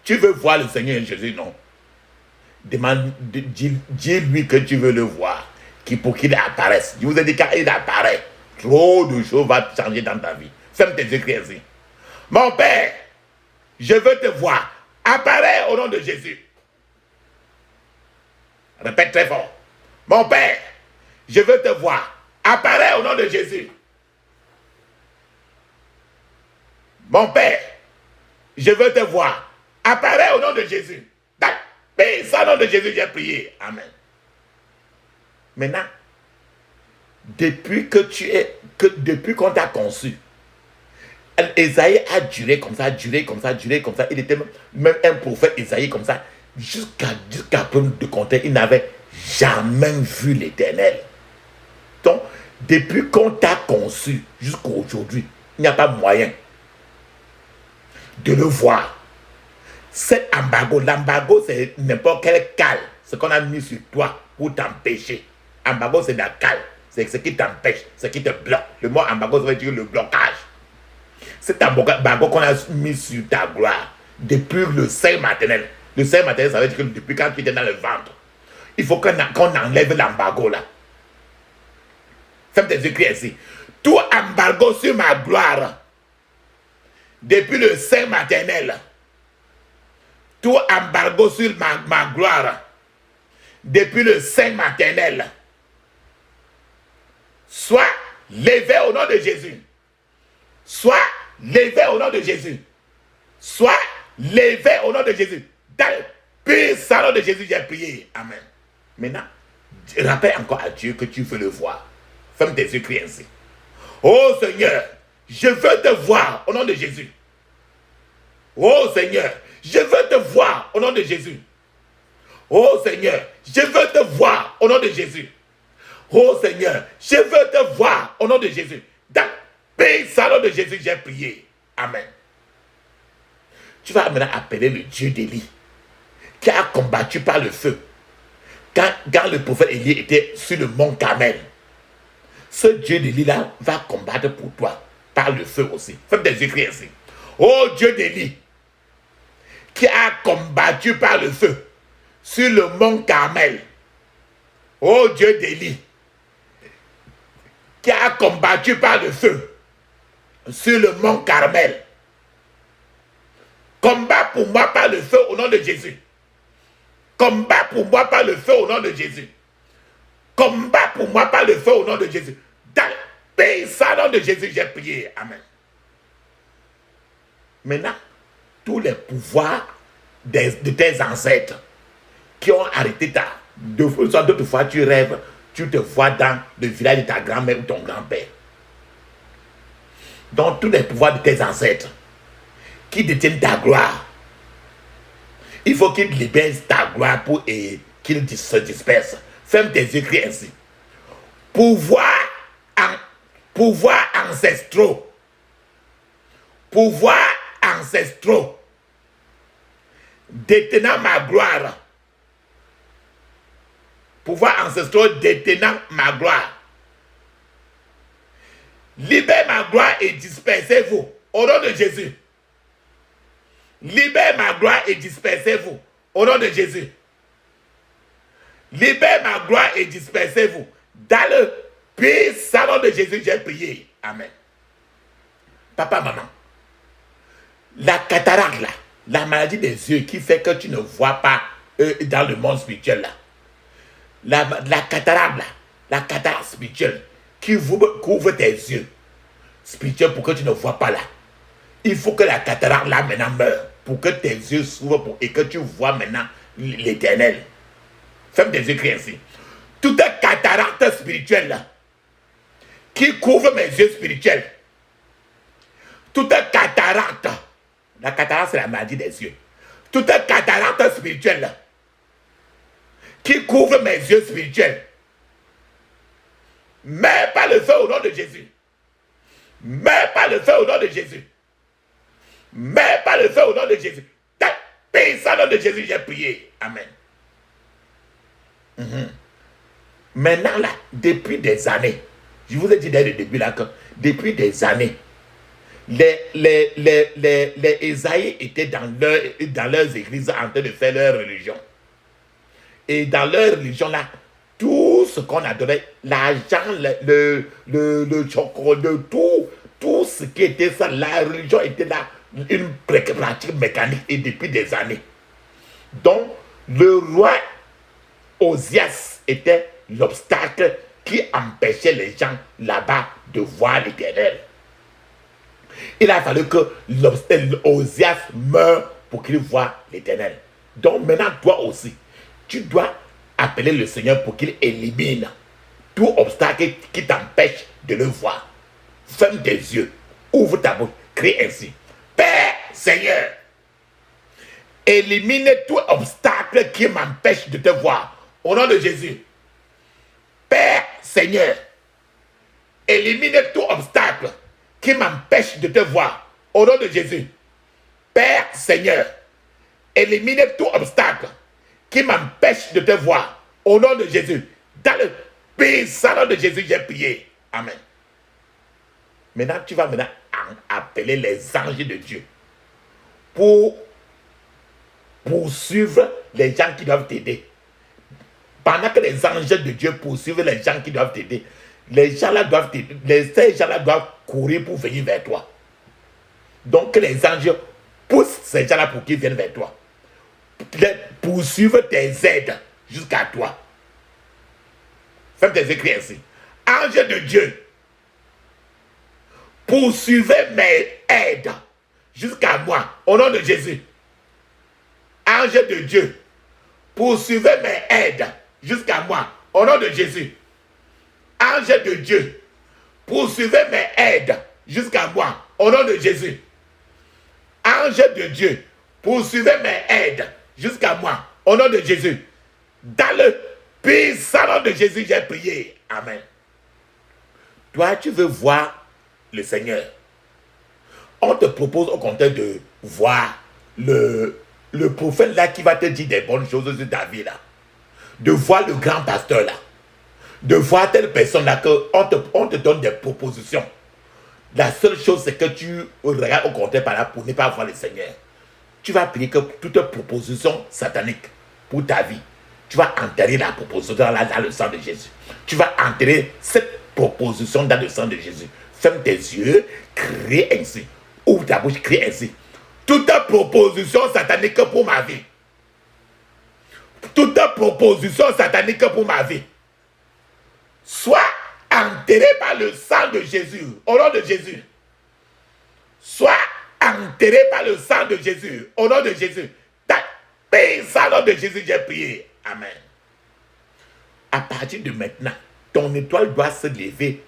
Tu veux voir le Seigneur Jésus, non? Dis-lui que tu veux le voir. Pour qu'il apparaisse. Je vous ai dit quand il apparaît, trop de choses vont changer dans ta vie. Ferme tes yeux, ainsi. Mon Père, je veux te voir. Apparaît au nom de Jésus. Répète très fort. Mon Père, je veux te voir. Apparaît au nom de Jésus. Mon Père, je veux te voir. Apparaît au nom de Jésus. Dans le nom de Jésus, j'ai prié. Amen. Maintenant, depuis qu'on t'a conçu, Esaïe a duré comme ça. Il était même un prophète, Esaïe, comme ça. Jusqu'à preuve de compter, il n'avait jamais vu l'Éternel. Donc, depuis qu'on t'a conçu jusqu'à aujourd'hui, il n'y a pas moyen de le voir. Cet embargo, l'embargo, c'est n'importe quel cal, ce qu'on a mis sur toi pour t'empêcher. Embargo, c'est la cale, c'est ce qui t'empêche, ce qui te bloque. Le mot embargo, ça veut dire le blocage. Cet embargo qu'on a mis sur ta gloire depuis le sein maternel. Le sein maternel, ça veut dire que depuis quand tu étais dans le ventre, il faut qu'on enlève l'embargo là. Ferme tes yeux, crie ainsi. Tout embargo sur ma gloire, depuis le sein maternel, tout embargo sur ma gloire, depuis le sein maternel, soit levé au nom de Jésus. Soit levé au nom de Jésus. Soit levé au nom de Jésus. Dans le puissant nom de Jésus, j'ai prié. Amen. Maintenant, rappelle encore à Dieu que tu veux le voir. Ferme tes yeux, crie ainsi. Oh Seigneur, je veux te voir au nom de Jésus. Oh Seigneur, je veux te voir au nom de Jésus. Oh Seigneur, je veux te voir au nom de Jésus. Oh Seigneur, je veux te voir au nom de Jésus. Dans le puissant nom de Jésus, j'ai prié. Amen. Tu vas maintenant appeler le Dieu d'Élie, qui a combattu par le feu. Quand le prophète Élie était sur le mont Carmel, ce Dieu d'Élie-là va combattre pour toi par le feu aussi. Faites des écrits ainsi. Oh Dieu d'Élie, qui a combattu par le feu sur le mont Carmel. Oh Dieu d'Élie, qui a combattu par le feu sur le mont Carmel. Combat pour moi par le feu au nom de Jésus. Combat pour moi par le feu au nom de Jésus. Combat pour moi par le feu au nom de Jésus. Dans le puissant nom de Jésus, j'ai prié. Amen. Maintenant, tous les pouvoirs de tes ancêtres qui ont arrêté d'autres fois tu rêves, tu te vois dans le village de ta grand-mère ou ton grand-père. Donc tous les pouvoirs de tes ancêtres qui détiennent ta gloire, il faut qu'ils libèrent ta gloire pour qu'ils se dispersent. Ferme tes yeux, crie ainsi. Pouvoir ancestraux. Pouvoir ancestraux. Détenant ma gloire. Pouvoir ancestraux détenant ma gloire. Libère ma gloire et dispersez-vous. Au nom de Jésus. Libère ma gloire et dispersez-vous. Au nom de Jésus. Libère ma gloire et dispersez-vous. Dans le puissant nom de Jésus, j'ai prié. Amen. Papa, maman. La cataracte là, la maladie des yeux qui fait que tu ne vois pas dans le monde spirituel là. La cataracte là, la cataracte spirituelle qui couvre tes yeux spirituels pour que tu ne vois pas là. Il faut que la cataracte là maintenant meure pour que tes yeux s'ouvrent et que tu vois maintenant l'Éternel. Ferme tes yeux, crie ainsi. Toute cataracte spirituelle là, qui couvre mes yeux spirituels. Toute cataracte. La cataracte, c'est la maladie des yeux. Toute cataracte spirituelle là, qui couvre mes yeux spirituels. Mais pas le feu au nom de Jésus. Mais pas le feu au nom de Jésus. Mais par le feu au nom de Jésus. Paix ça, au nom de Jésus, j'ai prié. Amen. Maintenant, là, depuis des années, je vous ai dit dès le début là que depuis des années, les Esaïe étaient dans leurs églises en train de faire leur religion. Et dans leur religion là, tout ce qu'on adorait, l'argent, le chocolat, tout ce qui était ça, la religion était là, une pratique mécanique et depuis des années. Donc, le roi Osias était l'obstacle qui empêchait les gens là-bas de voir l'Éternel. Il a fallu que Osias meure pour qu'il voie l'Éternel. Donc maintenant, toi aussi, tu dois appeler le Seigneur pour qu'il élimine tout obstacle qui t'empêche de le voir. Ferme tes yeux, ouvre ta bouche, crie ainsi. Père, Seigneur, élimine tout obstacle qui m'empêche de te voir. Au nom de Jésus. Père, Seigneur, élimine tout obstacle qui m'empêche de te voir. Au nom de Jésus. Père, Seigneur, élimine tout obstacle qui m'empêche de te voir. Au nom de Jésus. Dans le puissant nom de Jésus, j'ai prié. Amen. Maintenant, tu vas maintenant appeler les anges de Dieu pour poursuivre les gens qui doivent t'aider. Pendant que les anges de Dieu poursuivent les gens qui doivent t'aider, ces gens-là doivent courir pour venir vers toi. Donc les anges poussent ces gens-là pour qu'ils viennent vers toi. Poursuivre tes aides jusqu'à toi. Faites tes écrits ainsi. Ange de Dieu, poursuivez mes aides jusqu'à moi, au nom de Jésus. Ange de Dieu, poursuivez mes aides jusqu'à moi, au nom de Jésus. Ange de Dieu, poursuivez mes aides jusqu'à moi, au nom de Jésus. Ange de Dieu, poursuivez mes aides jusqu'à moi, au nom de Jésus. Dans le puissant nom de Jésus, j'ai prié. Amen. Toi, tu veux voir le Seigneur. On te propose au contraire de voir le prophète là qui va te dire des bonnes choses sur ta vie là. De voir le grand pasteur là. De voir telle personne là qu'on te donne des propositions. La seule chose c'est que tu regardes au contraire par là pour ne pas voir le Seigneur. Tu vas prier que toute proposition satanique pour ta vie, tu vas enterrer la proposition dans le sang de Jésus. Tu vas enterrer cette proposition dans le sang de Jésus. Ferme tes yeux, crie ainsi. Ouvre ta bouche, crie ainsi. Toute proposition satanique pour ma vie. Toute proposition satanique pour ma vie. Soit enterrée par le sang de Jésus, au nom de Jésus. Soit enterrée par le sang de Jésus, au nom de Jésus. Au nom de Jésus, j'ai prié. Amen. À partir de maintenant, ton étoile doit se lever,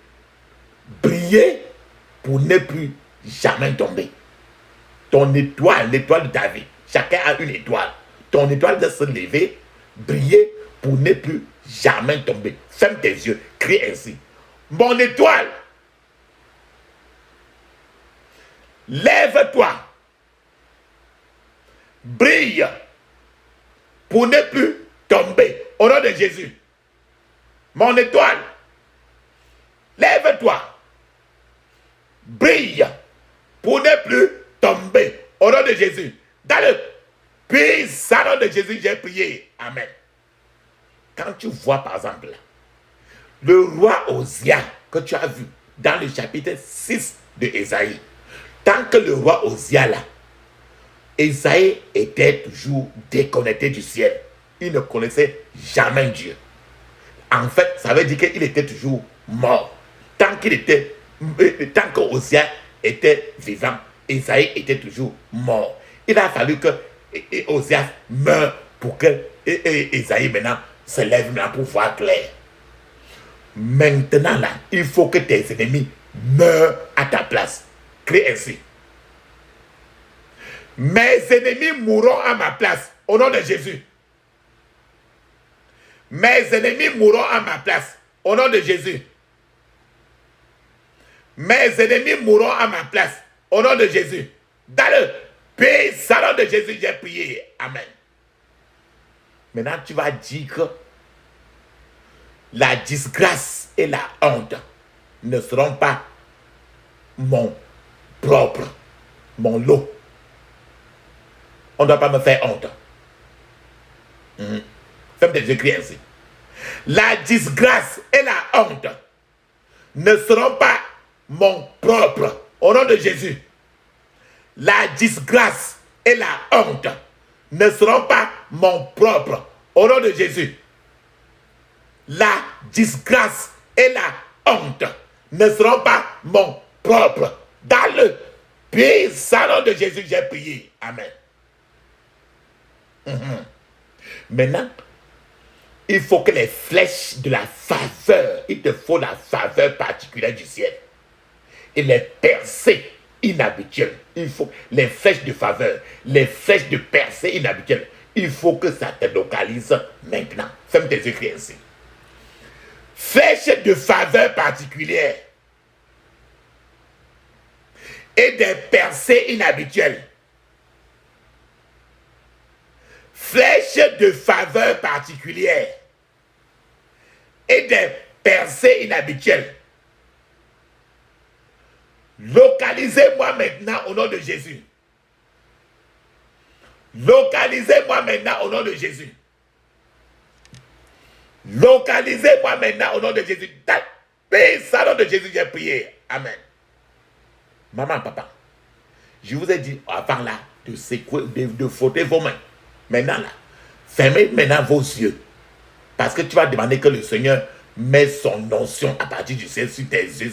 briller pour ne plus jamais tomber. Ton étoile, l'étoile de ta vie, chacun a une étoile. Ton étoile doit se lever, briller pour ne plus jamais tomber. Ferme tes yeux, crie ainsi. Mon étoile, lève-toi, brille pour ne plus tomber. Au nom de Jésus. Mon étoile, lève-toi, brille pour ne plus tomber. Au nom de Jésus. Dans le puissant nom de Jésus, j'ai prié. Amen. Quand tu vois par exemple le roi Osias que tu as vu dans le chapitre 6 de Ésaïe, tant que le roi Osias là, Ésaïe était toujours déconnecté du ciel. Il ne connaissait jamais Dieu. En fait, ça veut dire qu'il était toujours mort. Tant que Osias était vivant, Ésaïe était toujours mort. Il a fallu que Osias meure pour que Ésaïe maintenant se lève maintenant pour voir clair. Maintenant là, il faut que tes ennemis meurent à ta place. Crie ainsi. Mes ennemis mourront à ma place, au nom de Jésus. Mes ennemis mourront à ma place, au nom de Jésus. Mes ennemis mourront à ma place, au nom de Jésus. Dans le puissant nom de Jésus, j'ai prié. Amen. Maintenant, tu vas dire que la disgrâce et la honte ne seront pas mon propre, mon lot. On ne doit pas me faire honte. Fais-moi des écrits ainsi. La disgrâce et la honte ne seront pas mon propre. Au nom de Jésus. La disgrâce et la honte ne seront pas mon propre. Au nom de Jésus. La disgrâce et la honte ne seront pas mon propre. Dans le puissant nom de Jésus, j'ai prié. Amen. Maintenant, il faut que les flèches de la faveur, il te faut la faveur particulière du ciel. Et les percées inhabituelles. Il faut les flèches de faveur, les flèches de percées inhabituelles. Il faut que ça te localise maintenant. Fais-moi tes écrits ainsi. Flèches de faveur particulière et des percées inhabituelles. Flèches de faveur particulière et des percées inhabituelles. Localisez-moi maintenant au nom de Jésus. Localisez-moi maintenant au nom de Jésus. Localisez-moi maintenant au nom de Jésus. Dans le nom de Jésus, j'ai prié. Amen. Maman, papa, je vous ai dit avant là de secouer, de frotter vos mains. Maintenant là, fermez maintenant vos yeux. Parce que tu vas demander que le Seigneur met son onction à partir du ciel sur tes yeux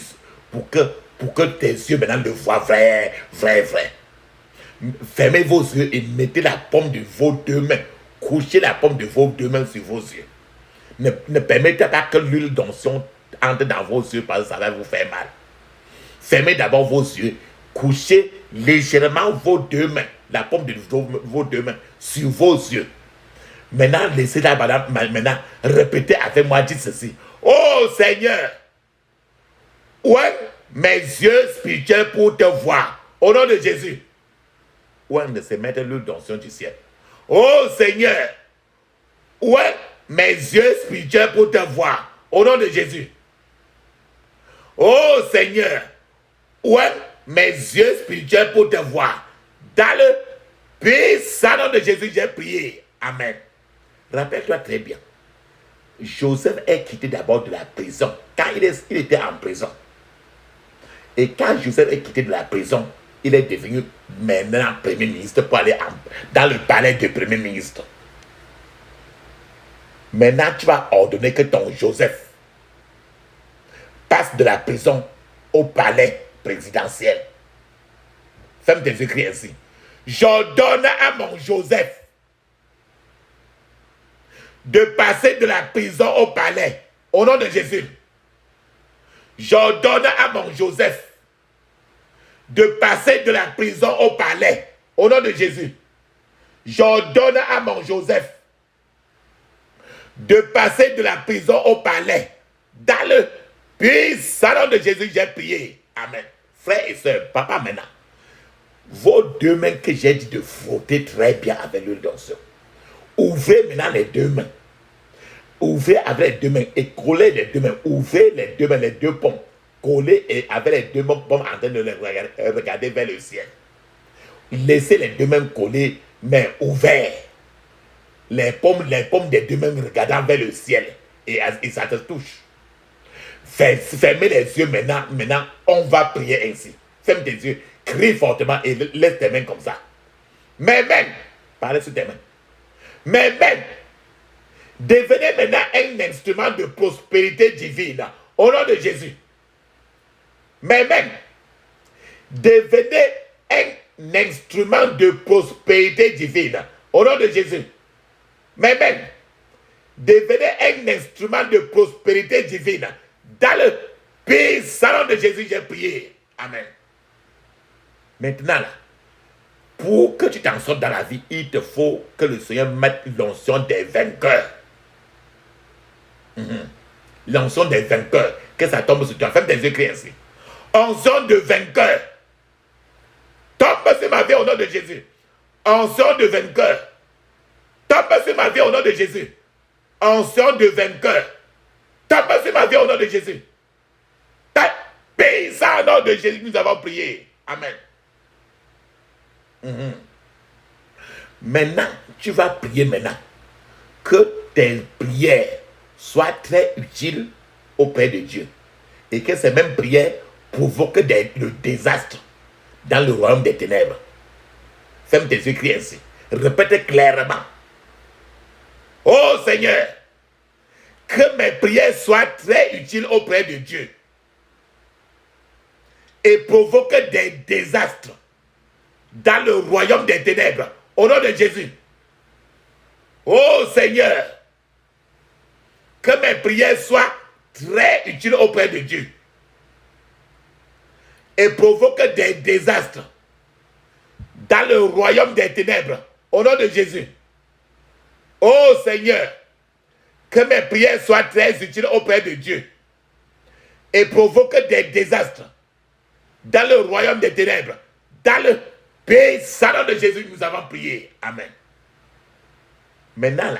pour que tes yeux maintenant le voient vrai. Fermez vos yeux et mettez la paume de vos deux mains. Couchez la paume de vos deux mains sur vos yeux. Ne permettez pas que l'huile d'onction entre dans vos yeux parce que ça va vous faire mal. Fermez d'abord vos yeux. Couchez légèrement vos deux mains, la paume de vos deux mains sur vos yeux. Maintenant, laissez-la, madame, maintenant, répétez avec moi, dites ceci. Oh Seigneur, ouvre mes yeux spirituels pour te voir. Au nom de Jésus. Ouvre de se mettre l'huile d'onction du ciel. Oh Seigneur, ouvre mes yeux spirituels pour te voir. Au nom de Jésus. Oh Seigneur, ouvre mes yeux spirituels pour te voir. Dans le puissant nom de Jésus, j'ai prié. Amen. Rappelle-toi très bien. Joseph est quitté d'abord de la prison. Quand il était en prison. Et quand Joseph est quitté de la prison, il est devenu maintenant premier ministre pour aller dans le palais du premier ministre. Maintenant, tu vas ordonner que ton Joseph passe de la prison au palais présidentiel. Fais-moi tes écrits ainsi. J'ordonne à mon Joseph de passer de la prison au palais. Au nom de Jésus. J'ordonne à mon Joseph de passer de la prison au palais. Au nom de Jésus. J'ordonne à mon Joseph de passer de la prison au palais. Dans le puissant nom de Jésus, j'ai prié. Amen. Frères et sœurs, papa maintenant. Vos deux mains que j'ai dit de frotter très bien avec l'huile d'onction. Ouvrez maintenant les deux mains. Ouvrez avec les deux mains et collez les deux mains. Ouvrez les deux mains, les deux paumes. Collez et avec les deux paumes en train de les regarder vers le ciel. Laissez les deux mains collées, mais ouvertes. Les paumes des deux mains regardant vers le ciel. Et ça te touche. Fermez les yeux maintenant. Maintenant, on va prier ainsi. Ferme tes yeux. Crie fortement et laisse tes mains comme ça. Mes mains. Parlez sur tes mains. Mes mains. Devenez maintenant un instrument de prospérité divine. Au nom de Jésus. Mes mains. Devenez un instrument de prospérité divine. Au nom de Jésus. Mes mains. Devenez un instrument de prospérité divine. Dans le puissant nom de Jésus, j'ai prié. Amen. Maintenant, là, pour que tu t'en sortes dans la vie, il te faut que le Seigneur mette l'onction des vainqueurs. L'onction des vainqueurs. Que ça tombe sur toi. Fais des écrits ainsi. Onction de vainqueur. Tombe Tombe sur ma vie au nom de Jésus. Onction de vainqueur. Tombe sur ma vie au nom de Jésus. Onction de vainqueur. Tombe sur ma vie au nom de Jésus. Paye ça au nom de Jésus. Nous avons prié. Amen. Maintenant, tu vas prier maintenant. Que tes prières soient très utiles auprès de Dieu. Et que ces mêmes prières provoquent le désastre dans le royaume des ténèbres. Ferme tes yeux, crie ainsi. Répète clairement. Oh Seigneur, que mes prières soient très utiles auprès de Dieu et provoquent des désastres dans le royaume des ténèbres. Au nom de Jésus. Oh Seigneur, que mes prières soient très utiles auprès de Dieu et provoquent des désastres dans le royaume des ténèbres. Au nom de Jésus. Oh Seigneur, que mes prières soient très utiles auprès de Dieu et provoquent des désastres dans le royaume des ténèbres. Dans le pays saint de Jésus, nous avons prié. Amen. Maintenant là,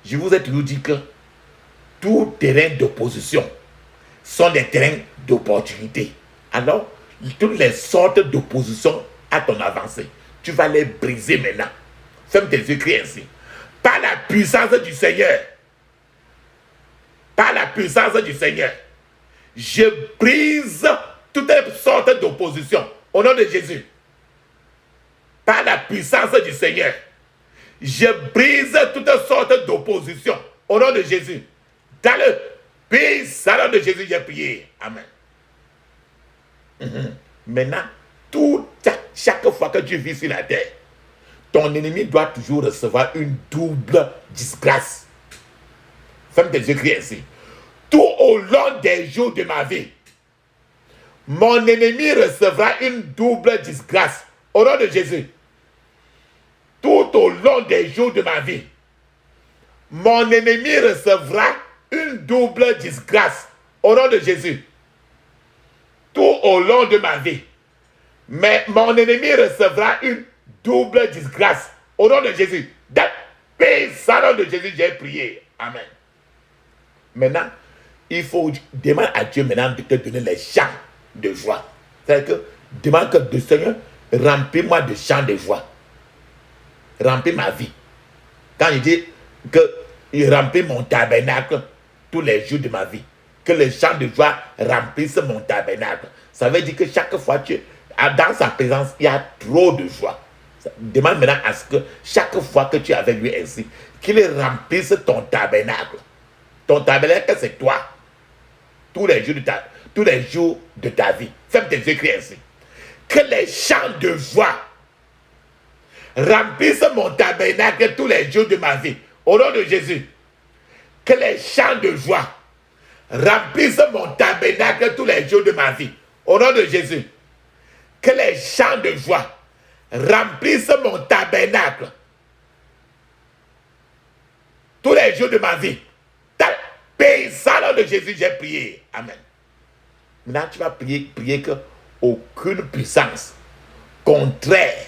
je vous ai toujours dit que tout terrain d'opposition sont des terrains d'opportunité. Alors, toutes les sortes d'opposition à ton avancée, tu vas les briser maintenant. Ferme tes yeux, crie ainsi. Par la puissance du Seigneur, par la puissance du Seigneur, je brise toutes sortes d'opposition au nom de Jésus. Par la puissance du Seigneur, je brise toutes sortes d'opposition au nom de Jésus. Dans le puissant de Jésus, j'ai prié. Amen. Maintenant, chaque fois que tu vis sur la terre, ton ennemi doit toujours recevoir une double disgrâce. Ferme tes yeux, crie ainsi. Tout au long des jours de ma vie, mon ennemi recevra une double disgrâce. Au nom de Jésus. Tout au long des jours de ma vie, mon ennemi recevra une double disgrâce. Au nom de Jésus. Tout au long de ma vie, mais mon ennemi recevra une double disgrâce. Au nom de Jésus. Dans le nom de Jésus, j'ai prié. Amen. Maintenant, il faut demander à Dieu maintenant de te donner les chants de joie. C'est-à-dire que demande que le Seigneur remplis-moi de chants de joie. Remplis ma vie. Quand il dit que il remplit mon tabernacle tous les jours de ma vie, que les chants de joie remplissent mon tabernacle, ça veut dire que chaque fois dans sa présence, il y a trop de joie. Demande maintenant à ce que chaque fois que tu es avec lui ainsi, qu'il remplisse ton tabernacle. Ton tabernacle, c'est toi. Tous les jours de ta vie. Ferme tes yeux, crie ainsi. Que les chants de joie remplissent mon tabernacle tous les jours de ma vie. Au nom de Jésus. Que les chants de joie remplissent mon tabernacle tous les jours de ma vie. Au nom de Jésus. Que les chants de joie remplissent mon tabernacle tous les jours de ma vie. Dans le nom de Jésus, j'ai prié. Amen. Maintenant, tu vas prier que aucune puissance contraire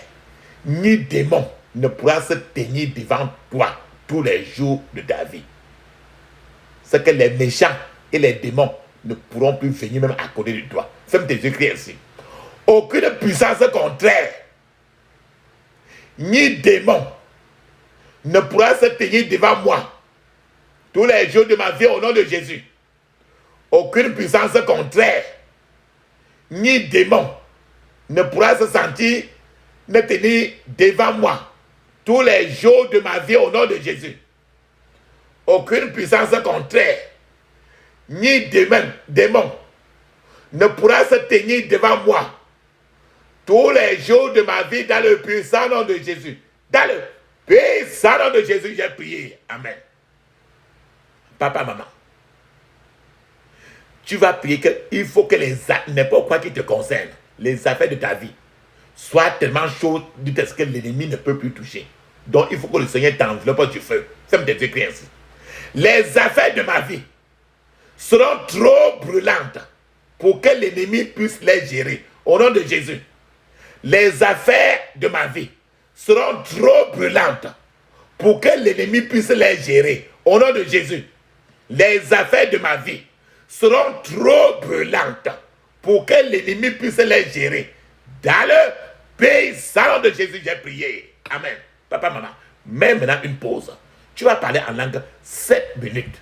ni démon ne pourra se tenir devant toi tous les jours de ta vie. C'est que les méchants et les démons ne pourront plus venir même à côté de toi. Ferme tes yeux, crie ainsi. Aucune puissance contraire ni démon ne pourra se tenir devant moi tous les jours de ma vie au nom de Jésus. Aucune puissance contraire ni démon ne pourra se sentir ne tenir devant moi tous les jours de ma vie au nom de Jésus. Aucune puissance contraire ni démon ne pourra se tenir devant moi tous les jours de ma vie dans le puissant nom de Jésus. Dans le puissant nom de Jésus, j'ai prié. Amen. Papa, maman, tu vas prier qu'il faut que n'importe quoi qui te concerne, les affaires de ta vie, soient tellement chaudes que l'ennemi ne peut plus toucher. Donc, il faut que le Seigneur t'enveloppe du feu. Ferme tes yeux, crie ainsi. Les affaires de ma vie seront trop brûlantes pour que l'ennemi puisse les gérer. Au nom de Jésus, les affaires de ma vie seront trop brûlantes pour que l'ennemi puisse les gérer. Au nom de Jésus, les affaires de ma vie seront trop brûlantes pour que l'ennemi puisse les gérer. Dans le pays salon de Jésus, j'ai prié. Amen. Papa, maman, mets maintenant une pause. Tu vas parler en langue 7 minutes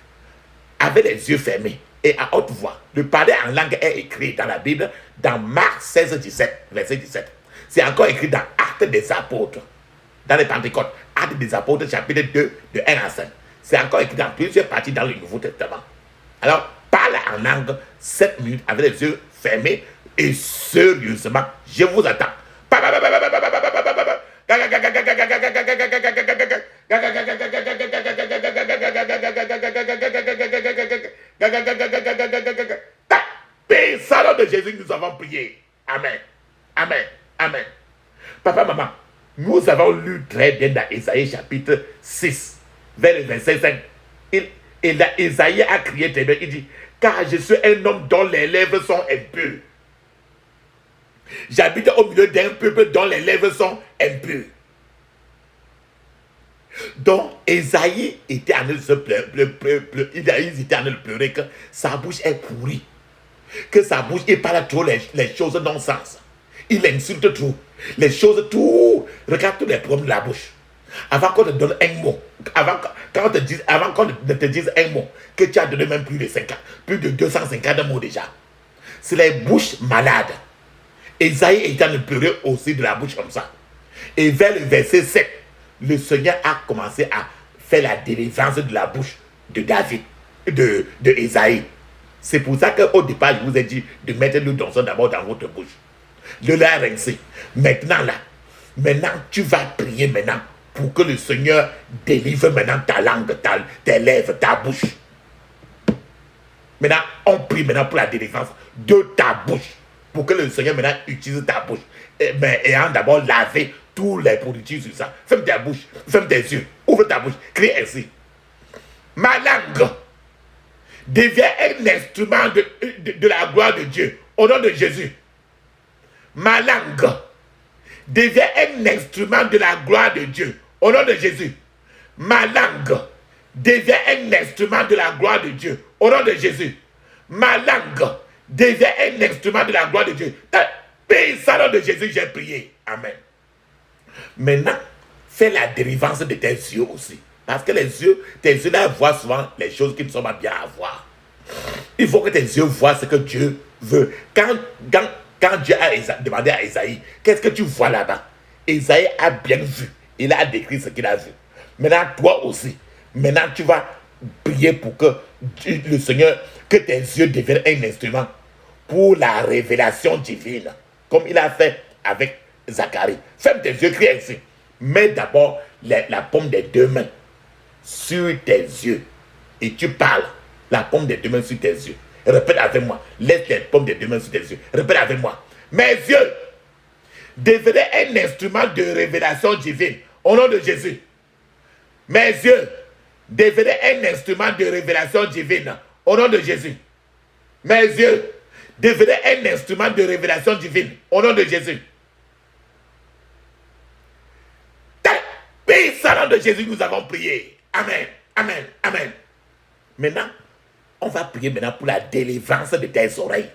avec les yeux fermés et à haute voix. Le parler en langue est écrit dans la Bible, dans Marc 16, 17, verset 17. C'est encore écrit dans Actes des Apôtres, dans les Pentecôtes. Actes des Apôtres, chapitre 2, de 1 à 5. C'est encore écrit dans plusieurs parties dans le Nouveau Testament. Alors, parle en langue 7 minutes avec les yeux fermés et sérieusement, je vous attends. Salon de Jésus, nous avons prié. Amen. Amen. Amen. Papa, maman, nous avons lu très bien dans Isaïe chapitre 6, vers le verset 5. Isaïe a crié très bien, il dit, car je suis un homme dont les lèvres sont impures. J'habite au milieu d'un peuple dont les lèvres sont impures. Donc, Isaïe était en train de se pleurer, était en train de pleurer que sa bouche est pourrie. Que sa bouche, il parle trop les choses non-sens. Il insulte trop. Les choses tout. Regarde tous les problèmes de la bouche. Avant qu'on te donne un mot, avant qu'on te dise un mot, que tu as donné même plus de 250 mots déjà. C'est les bouches malades. Isaïe est en train de pleurer aussi de la bouche comme ça. Et vers le verset 7, le Seigneur a commencé à faire la délivrance de la bouche de David, de Isaïe. C'est pour ça qu'au départ, je vous ai dit de mettre le donçon d'abord dans votre bouche. De la rincer. Maintenant, tu vas prier maintenant pour que le Seigneur délivre maintenant ta langue, tes lèvres, ta bouche. Maintenant, on prie maintenant pour la délivrance de ta bouche. Pour que le Seigneur maintenant utilise ta bouche. Mais ayant d'abord lavé tous les produits sur ça. Ferme ta bouche, ferme tes yeux, ouvre ta bouche, crie ainsi. Ma langue devient un instrument de la gloire de Dieu. Au nom de Jésus. Ma langue devient un instrument de la gloire de Dieu. Au nom de Jésus. Ma langue devient un instrument de la gloire de Dieu. Au nom de Jésus. Ma langue devient un instrument de la gloire de Dieu. Dans le pays salon de Jésus, j'ai prié. Amen. Maintenant, fais la délivrance de tes yeux aussi. Parce que tes yeux là voient souvent les choses qui ne sont pas bien à voir. Il faut que tes yeux voient ce que Dieu veut. Quand Dieu a demandé à Isaïe, qu'est-ce que tu vois là-bas? Isaïe a bien vu. Il a décrit ce qu'il a vu. Maintenant, toi aussi. Maintenant, tu vas prier pour que le Seigneur, que tes yeux deviennent un instrument pour la révélation divine. Comme il a fait avec Zacharie. Ferme tes yeux, crie ainsi. Mets d'abord la paume des deux mains sur tes yeux. Et tu parles. La paume des deux mains sur tes yeux. Répète avec moi. Laisse les paumes des deux mains sur tes yeux. Répète avec moi. Mes yeux devenaient un instrument de révélation divine. Au nom de Jésus. Mes yeux devenaient un instrument de révélation divine. Au nom de Jésus. Mes yeux devenaient un instrument de révélation divine. Au nom de Jésus. Pays salon de Jésus, nous avons prié. Amen. Amen. Amen. Maintenant, on va prier maintenant pour la délivrance de tes oreilles.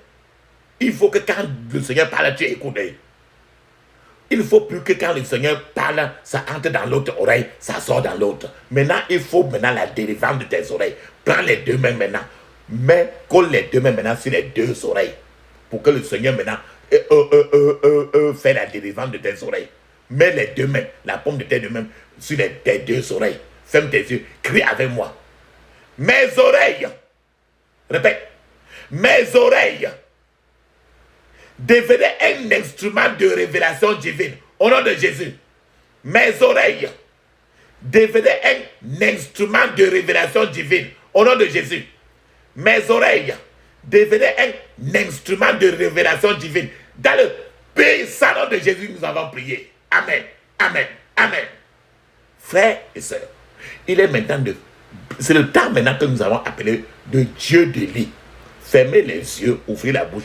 Il faut que quand le Seigneur parle, tu écoutes. Il ne faut plus que quand le Seigneur parle, ça entre dans l'autre oreille, ça sort dans l'autre. Maintenant, il faut maintenant la délivrance de tes oreilles. Prends les deux mains maintenant. Mais colle les deux mains maintenant sur les deux oreilles. Pour que le Seigneur maintenant fait la délivrance de tes oreilles. Mets les deux mains, la paume de tes deux mains sur tes deux oreilles. Ferme tes yeux, crie avec moi. Mes oreilles, répète, mes oreilles devenaient un instrument de révélation divine. Au nom de Jésus. Mes oreilles devenaient un instrument de révélation divine. Au nom de Jésus. Mes oreilles devenaient un instrument de révélation divine. Dans le pays salon de Jésus, nous avons prié. Amen. Amen. Amen. Frères et sœurs, il est maintenant c'est le temps maintenant que nous avons appelé de Dieu de lit. Fermez les yeux, ouvrez la bouche.